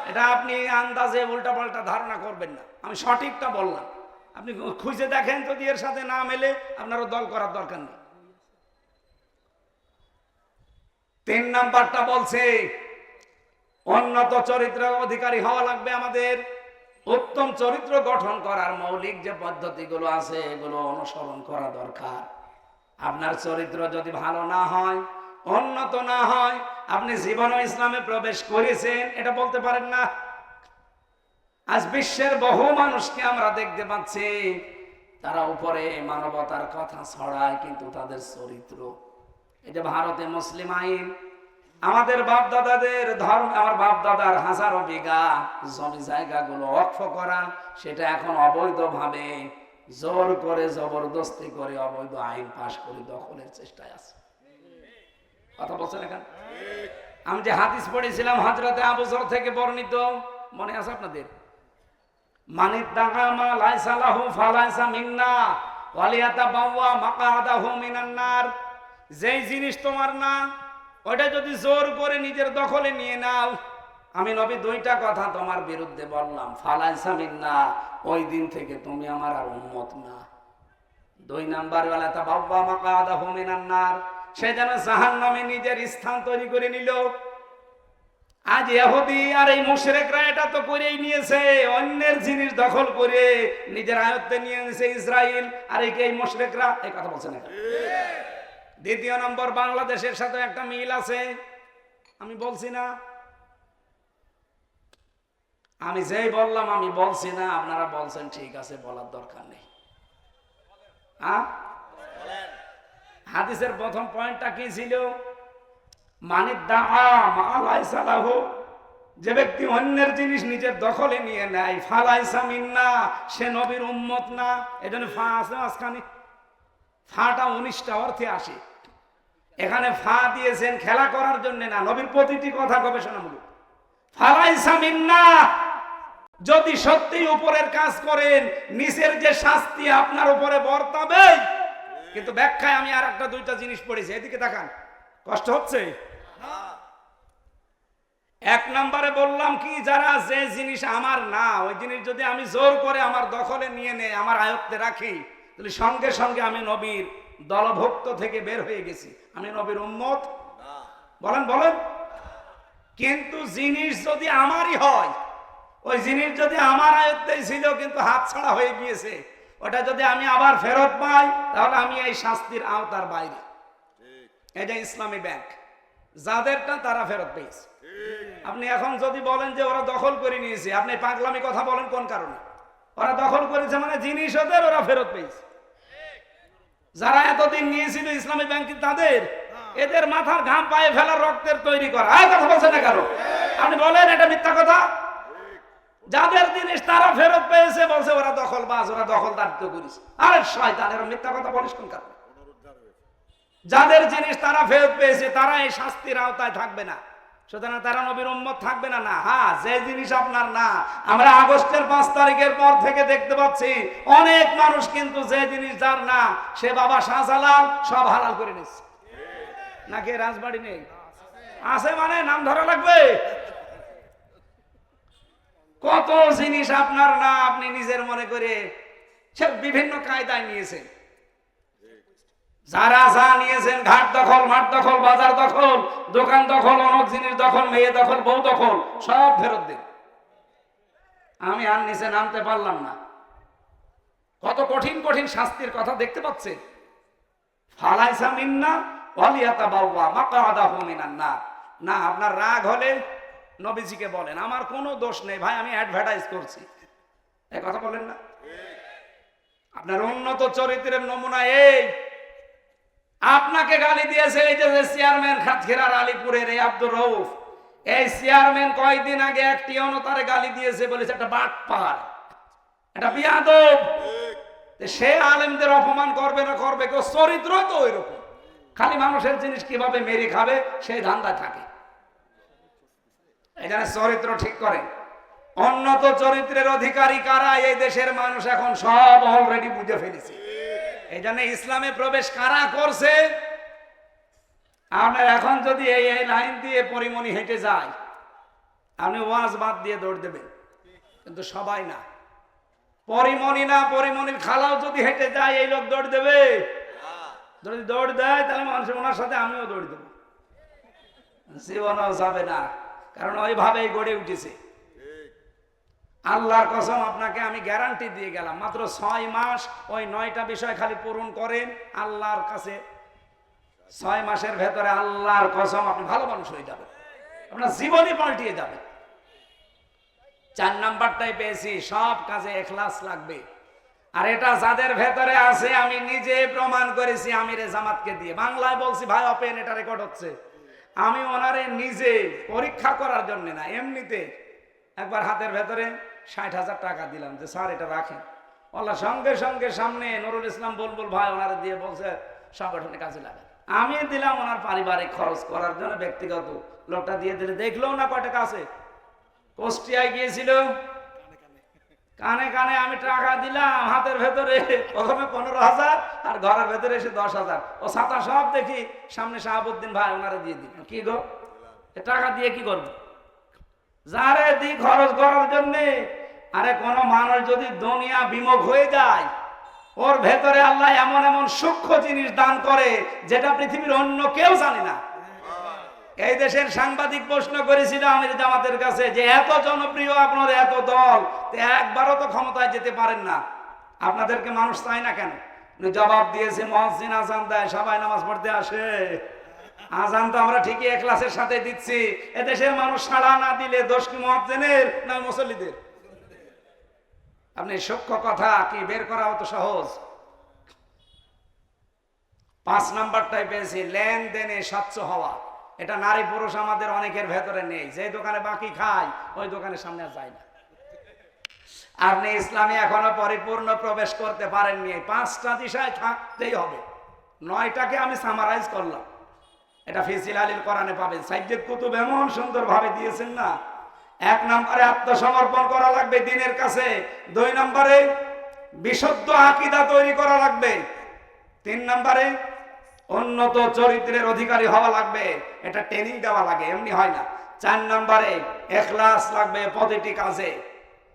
এটা আপনি আন্দাজে উল্টাপাল্টা ধারণা করবেন না, আমি সঠিকটা বললাম। আপনি খুঁজে দেখেন, যদি এর সাথে না মেলে আপনারও দল করার দরকার নেই। 3 নাম্বারটা বলছে উন্নত চরিত্রের অধিকারী হওয়া লাগবে আমাদের। উত্তম চরিত্র গঠন করার মৌলিক যে পদ্ধতিগুলো আছে এগুলো অনুসরণ করা দরকার। আপনার চরিত্র যদি ভালো না হয়, উন্নত না হয়, আপনি জীবনে ইসলামে প্রবেশ করেছেন এটা বলতে পারেন না। আজ বিশ্বের বহু মানুষকে আমরা দেখতে পাচ্ছি, তারা উপরে মানবতার কথা ছড়ায়, কিন্তু তাদের চরিত্র, এটা ভারতে মুসলিম আইন, আমাদের বাপ দাদাদের ধর্ম, আমার বাপ দাদার হাজারো বিঘা জমি জায়গাগুলো ওয়াকফ করা, সেটা এখন অবৈধভাবে জোর করে জবরদস্তি করে অবৈধ আইন পাশ করে দখলের চেষ্টায় আছে। কথা বলছেন এখানে? আমি যে হাদিস পড়েছিলাম হযরতে আবু যর থেকে বর্ণিত, মনে আছে আপনাদের? মানিদ দাগামা লাইসা লাহু ফালাইসা মিন্না ওয়ালিয়াতাবাওয়া মাকআদাহু মিনান নার। যেই জিনিস তোমার না, ওটা যদি জোর করে নিজের দখলে নিয়ে নাও, আমি নবী 2টা কথা তোমার বিরুদ্ধে বললাম, ফালাইসা মিন্না, ওই দিন থেকে তুমি আমার আর উম্মত না। 2 নাম্বার ওয়ালিয়াতাবাওয়া মাকআদাহু মিনান নার, সে যেন জাহান্নামে নিজের স্থান তৈরি করে নিল। আজ ইহুদি আর এই মুশরিকরা এটা তো করেই নিয়েছে, অন্যের জিনিস দখল করে নিজের আয়ত্তে নিয়ে নিয়েছে ইসরায়েল আর এই মুশরিকরা। এই কথা বলছে না? 2 নম্বর, বাংলাদেশের সাথে একটা মিল আছে, আমি বলছি না? আমি যেই বললাম আমি বলছি না, আপনারা বলছেন ঠিক আছে, বলার দরকার নেই। হাদিসের প্রথম পয়েন্টটা কি ছিল? মানিদ দাআ মা লাইসা লাহু, যে ব্যক্তি অন্যের জিনিস নিজের দখলে নিয়ে নেয়, ফালাইসা মিন্না, সে নবীর উম্মত না। এজন্য ফা আছে মাঝখানে, ফাটা 19টা অর্থে আসে। এখানে ফা দিয়েছেন খেলা করার জন্য না, নবীর প্রতিটি কথা গবেষণামূলক। ফালাইসা মিন্না, যদি সত্যি উপরের কাজ করেন, নিচের যে শাস্তি আপনার উপরে বর্তাবে। কিন্তু ব্যাখ্যায় আমি আর একটা 2টা জিনিস পড়েছি, এদিকে তাকান, কষ্ট হচ্ছে? 1 নম্বরে বললাম কি, যারা যে জিনিস আমার না, ওই জিনিস যদি আমি জোর করে আমার দখলে নিয়ে নেই, আমার আয়ত্তে রাখি, তাহলে সঙ্গে সঙ্গে আমি নবীর দলভুক্ত থেকে বের হয়ে গেছি, আমি নবীর উম্মত। বলেন বলেন। কিন্তু জিনিস যদি আমারই হয়, ওই জিনিস যদি আমার আয়ত্তেই ছিল কিন্তু হাতছাড়া হয়ে গিয়েছে, ওটা যদি আমি আবার ফেরত পাই, তাহলে আমি এই শাস্তির আওতার বাইরে। এটা ইসলামী ব্যাংক, যাদেরটা তারা ফেরত পেয়েছে। আপনি এখন যদি বলেন যে ওরা দখল করে নিয়েছে, আপনি পাগলামি কথা বলেন কোন কারণে? ওরা দখল করেছে মানে জিনিস ওদের, ওরা ফেরত পেয়েছে। যারা এতদিন নিয়েছিল ইসলামী ব্যাংক তাদের, এদের মাথার ঘাম পায়ে ফেলার রক্তের তৈরি করা। আর কথা বলছে না কারো? আপনি বলেন এটা মিথ্যা কথা? যাদের জিনিস তারা ফেরত পেয়েছে বলছে ওরা দখলবাজ, ওরা দখলদারিত্ব করিস। আরে শয়তানের মিথ্যা কথা বলিস কোন কারণে? যাদের জিনিস তারা ফেরত পেয়েছে তারা এই শাস্তির আওতায় থাকবে না, সুতরাং তারা নবীর উম্মত থাকবে না। না, হ্যাঁ, যে জিনিস আপনার না, আমরা আগস্টের 5 তারিখের পর থেকে দেখতে পাচ্ছি অনেক মানুষ কিন্তু যে জিনিস যার না সে বাবা শাহজালাল সব হালাল করে নিচ্ছে। নাকি রাজবাড়ি নেই? আছে, মানে নাম ধরা লাগবে। কত জিনিস আপনার না আপনি নিজের মনে করে সে বিভিন্ন কায়দায় নিয়েছেন। যারা যা নিয়েছেন, ঘাট দখল, মাঠ দখল, বাজার দখল, দোকান দখল, অনেক জিনিস দখল, মেয়ে দখল, বউ দখল, সব ফেরত দিন। আমি আর নিচে নামতে পারলাম না। কত কঠিন কঠিন শাস্তির কথা দেখতে পাচ্ছেন। ফালাইসা মিন্না ওয়ালিয়াতা বাওয়া মাকাদাহু মিনান নার। না, আপনার রাগ হলে নবীজিকে বলেন আমার কোনো দোষ নেই ভাই, আমি অ্যাডভার্টাইজ করছি, এই কথা বলেন না। আপনার উন্নত চরিত্রের নমুনা এই, আপনাকে গালি দিয়েছে এই যে চেয়ারম্যান খাতখিরার আলীপুরের এই আব্দুর রউফ, এই চেয়ারম্যান কয়েকদিন আগে একটি অনতারে গালি দিয়েছে, বলেছে একটা বাটপার, একটা বিয়াদব। সে আলেমদের অপমান করবে না করবে, কেউ চরিত্র তো ওই রকম, খালি মানুষের জিনিস কিভাবে মেরে খাবে সেই ধান্দা থাকে। এখানে চরিত্র ঠিক করে। উন্নত চরিত্রের অধিকারী কারা এই দেশের মানুষ এখন সব অলরেডি বুঝে ফেলেছে। এই জন্য ইসলামে প্রবেশ কারা করছে, আপনার এখন যদি এই লাইন দিয়ে পরিমণি হেঁটে যায় আপনি ওয়াজ বাদ দিয়ে দৌড় দেবেন, কিন্তু সবাই না। পরিমণি না, পরিমণির খালাও যদি হেঁটে যায় এই লোক দৌড় দেবে? যদি দৌড় দেয় তাহলে মানুষের ওনার সাথে আমিও দৌড় দেবো, জীবনও যাবে না, কারণ ওইভাবেই গড়ে উঠেছে। আল্লাহর কসম আপনাকে আমি গ্যারান্টি দিয়ে গেলাম, মাত্র 6 মাস ওই 9টা বিষয় খালি পূরণ করেন আল্লাহর কাছে, 6 মাসের ভেতরে আল্লাহর কসম আপনি ভালো মানুষ হয়ে যাবেন, আপনার জীবনই পাল্টিয়ে যাবে। 4 নাম্বারটাই পেয়েছি, সব কাজে ইখলাস লাগবে। আর এটা যাদের ভেতরে আছে আমি নিজে প্রমাণ করেছি আমিরে জামাতকে দিয়ে। বাংলায় বলছি ভাই ওপেন, এটা রেকর্ড হচ্ছে। আমি ওনারে নিজে পরীক্ষা করার জন্য না, এমনিতে একবার হাতের ভেতরে 60,000 টাকা দিলাম যে স্যার এটা রাখেন। ওলা সঙ্গে সঙ্গে সামনে নুরুল ইসলাম বুলবুল ভাই ওনারে দিয়ে বলছে সংগঠনে কাজে লাগান। আমি দিলাম ওনার পারিবারিক খরচ করার জন্য, ব্যক্তিগত। লোকটা দিয়ে দিলে দেখলো না কয় টাকা আছে। কুষ্টিয়ায় গিয়েছিল, কানে কানে আমি টাকা দিলাম হাতের ভেতরে, প্রথমে 15,000 আর ঘরের ভেতরে এসে 10,000। ও ছাতা সব দেখি সামনে শাহাবুদ্দিন ভাই ওনারে দিয়ে দিল। কি গো, টাকা দিয়ে কি করবো? যারে দি খরচ করার জন্য। আরে কোন মানুষ যদি দুনিয়া বিমুখ হয়ে যায়, ওর ভেতরে আল্লাহ এমন এমন সূক্ষ্ম জিনিস দান করে যেটা পৃথিবীর অন্য কেউ জানে না। এই দেশের সাংবাদিক প্রশ্ন করেছিল আমির জামাতের কাছে যে এত জনপ্রিয় আপনার এত দল, একবারও তো ক্ষমতায় যেতে পারেন না, আপনাদেরকে মানুষ চায় না কেন? জবাব দিয়েছে মুয়াজ্জিন আযান দেয়, সবাই নামাজ পড়তে আসে। আযান তো আমরা ঠিকই ইখলাসের সাথে দিচ্ছি, এদেশের মানুষ সাড়া না দিলে দোষ কি মুয়াজ্জিনের না মুসল্লিদের? আপনি সূক্ষ্ম কথা কি বের করা অত সহজ? 5 নাম্বারটাই পেয়েছি, লেনদেনে স্বচ্ছ হওয়া। এটা নারী পুরুষ আমাদের অনেকের ভেতরে নেই। যে দোকানে বাকি খায় ওই দোকানের সামনে আর যায় না। আপনি ইসলামে এখনো পরিপূর্ণ প্রবেশ করতে পারেননি, 5টা বিষয় থাকতেই হবে। 9টাকে আমি সামারাইজ করলাম, এটা ফিসিল আলীর কোরআনে পাবেন। সাইয়্যিদ কুতুব এমন সুন্দর ভাবে দিয়েছেন না। 1 নম্বরে আত্মসমর্পণ করা লাগবে দ্বীনের কাছে। 2 নম্বরে বিশুদ্ধ আকীদা তৈরি করা লাগবে। 3 নম্বরে উন্নত চরিত্রের অধিকারী হওয়া লাগবে, এটা ট্রেনিং দেওয়া লাগে, এমনি হয় না। 4 নম্বরে ইখলাস লাগবে প্রতিটি কাজে।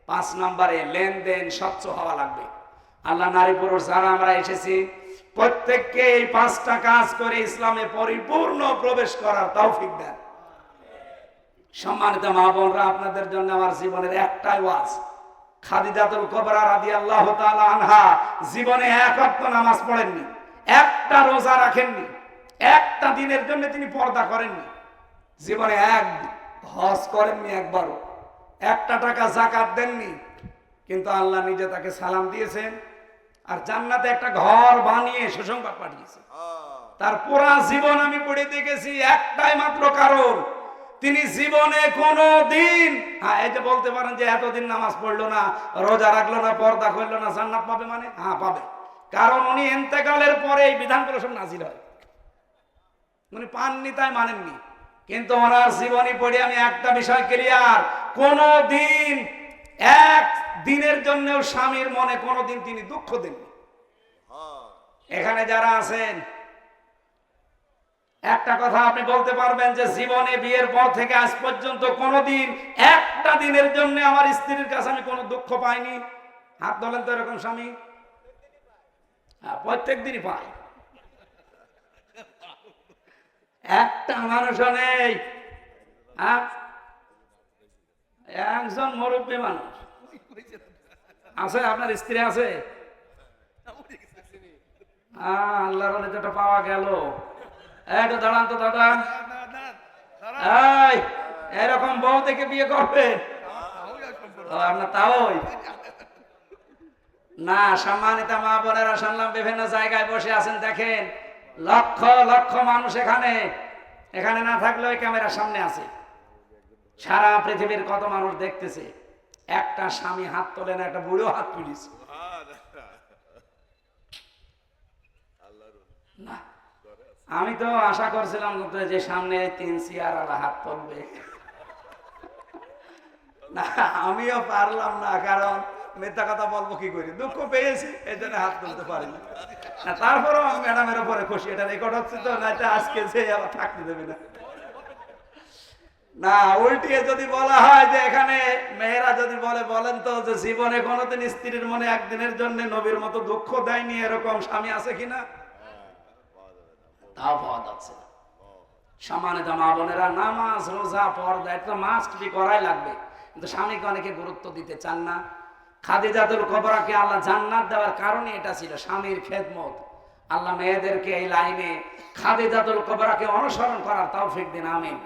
5 নম্বরে লেনদেন স্বচ্ছ হওয়া লাগবে। আল্লাহ নারী পুরুষ যারা আমরা এসেছি প্রত্যেককে এই 5টা কাজ করে ইসলামে পরিপূর্ণ প্রবেশ করার তৌফিক দেন। সম্মানিত মা বোনরা, আপনাদের জন্য আমার জীবনের একটাই ওয়াজ। খাদিজাতুল কুবরা রাদিয়াল্লাহু তাআলা আনহা জীবনে 1 ওয়াক্ত নামাজ পড়েননি, একটা রোজা রাখেননি, একটা দিনের জন্য তিনি পর্দা করেননি, জীবনে 1 হজ করেননি একবারও, 1 টাকা যাকাত দেননি। কিন্তু আল্লাহ নিজে তাকে সালাম দিয়েছেন আর জান্নাতে একটা ঘর বানিয়ে সুসংবাদ পাঠিয়েছে। তার পুরা জীবন আমি পড়ে দেখেছি, একটাই মাত্র কারণ, তিনি জীবনে কোনো দিন, হ্যাঁ এই যে বলতে পারেন যে এতদিন নামাজ পড়লো না, রোজা রাখলো না, পর্দা করলো না, জান্নাত পাবে মানে? হ্যাঁ পাবে, কারণ উনি ইন্তেকালের পরে এই বিধানগুলো সব নাজিল হয়। উনি পাননি তাই মানেননি, কিন্তু ওনার জীবনী পড়ে আমি একটা বিষয় ক্লিয়ার, কোন দিন এক দিনের জন্যও স্বামীর মনে কোনোদিন তিনি দুঃখ দেননি। এখানে যারা আছেন একটা কথা আপনি বলতে পারবেন যে জীবনে বিয়ের পর থেকে আজ পর্যন্ত কোনোদিন একটা দিনের জন্য আমার স্ত্রীর কাছে আমি কোনো দুঃখ পাইনি? হাত ধরেন তো এরকম স্বামী। প্রত্যেক দিনই পাই, একটা মানুষও নেই। একজন মুরব্বী মানুষ আছে, আপনার স্ত্রী আছে? আল্লাহর নেতাটা পাওয়া গেল। একটু দাঁড়ান তো দাদা, এরকম বউ থেকে বিয়ে করবে আপনার? তাও না। সম্মানিত মা বোনেরা, শুনলাম বিভিন্ন জায়গায় বসে আছেন, দেখেন লক্ষ লক্ষ মানুষ এখানে, এখানে না থাকলেও ক্যামেরার সামনে আছে, সারা পৃথিবীর কত মানুষ দেখতেছে। একটা স্বামী হাত তোলে না, একটা বুড়ো হাত তুলিছে না। আমি তো আশা করছিলাম যে সামনে 3 চেয়ার হাত তুলবে না, আমিও পারলাম না, কারণ মিথ্যা কথা বলবো কি করি, দুঃখ পেয়েছি এই জন্য হাত তুলতে পারিনি। তারপরেও আমি ম্যাডামের উপরে খুশি, এটা রেকর্ড হচ্ছে তো, না এটা আজকে যে আবার থাকতে দেবে না। না, উল্টিয়ে যদি বলা হয় যে এখানে মেয়েরা যদি বলেন তো যে জীবনে কোনোদিন স্ত্রীর মনে একদিনের জন্য নবীর মতো দুঃখ দেয়নি, এরকম স্বামী আছে কিনা? তাও পাওয়া যাচ্ছে না। সম্মানিত মা বোনেরা, নামাজ রোজা পর্দা এটা মাস্ট বি করাই লাগবে, কিন্তু স্বামীকে অনেকে গুরুত্ব দিতে চান না। খাদিজাতুল কুবরাকে আল্লাহ জান্নাত দেওয়ার কারণে এটা ছিল স্বামীর খেদমত। আল্লাহ মেয়েদেরকে এই লাইনে খাদিজাতুল কুবরাকে অনুসরণ করার তৌফিক দিন, আমিন।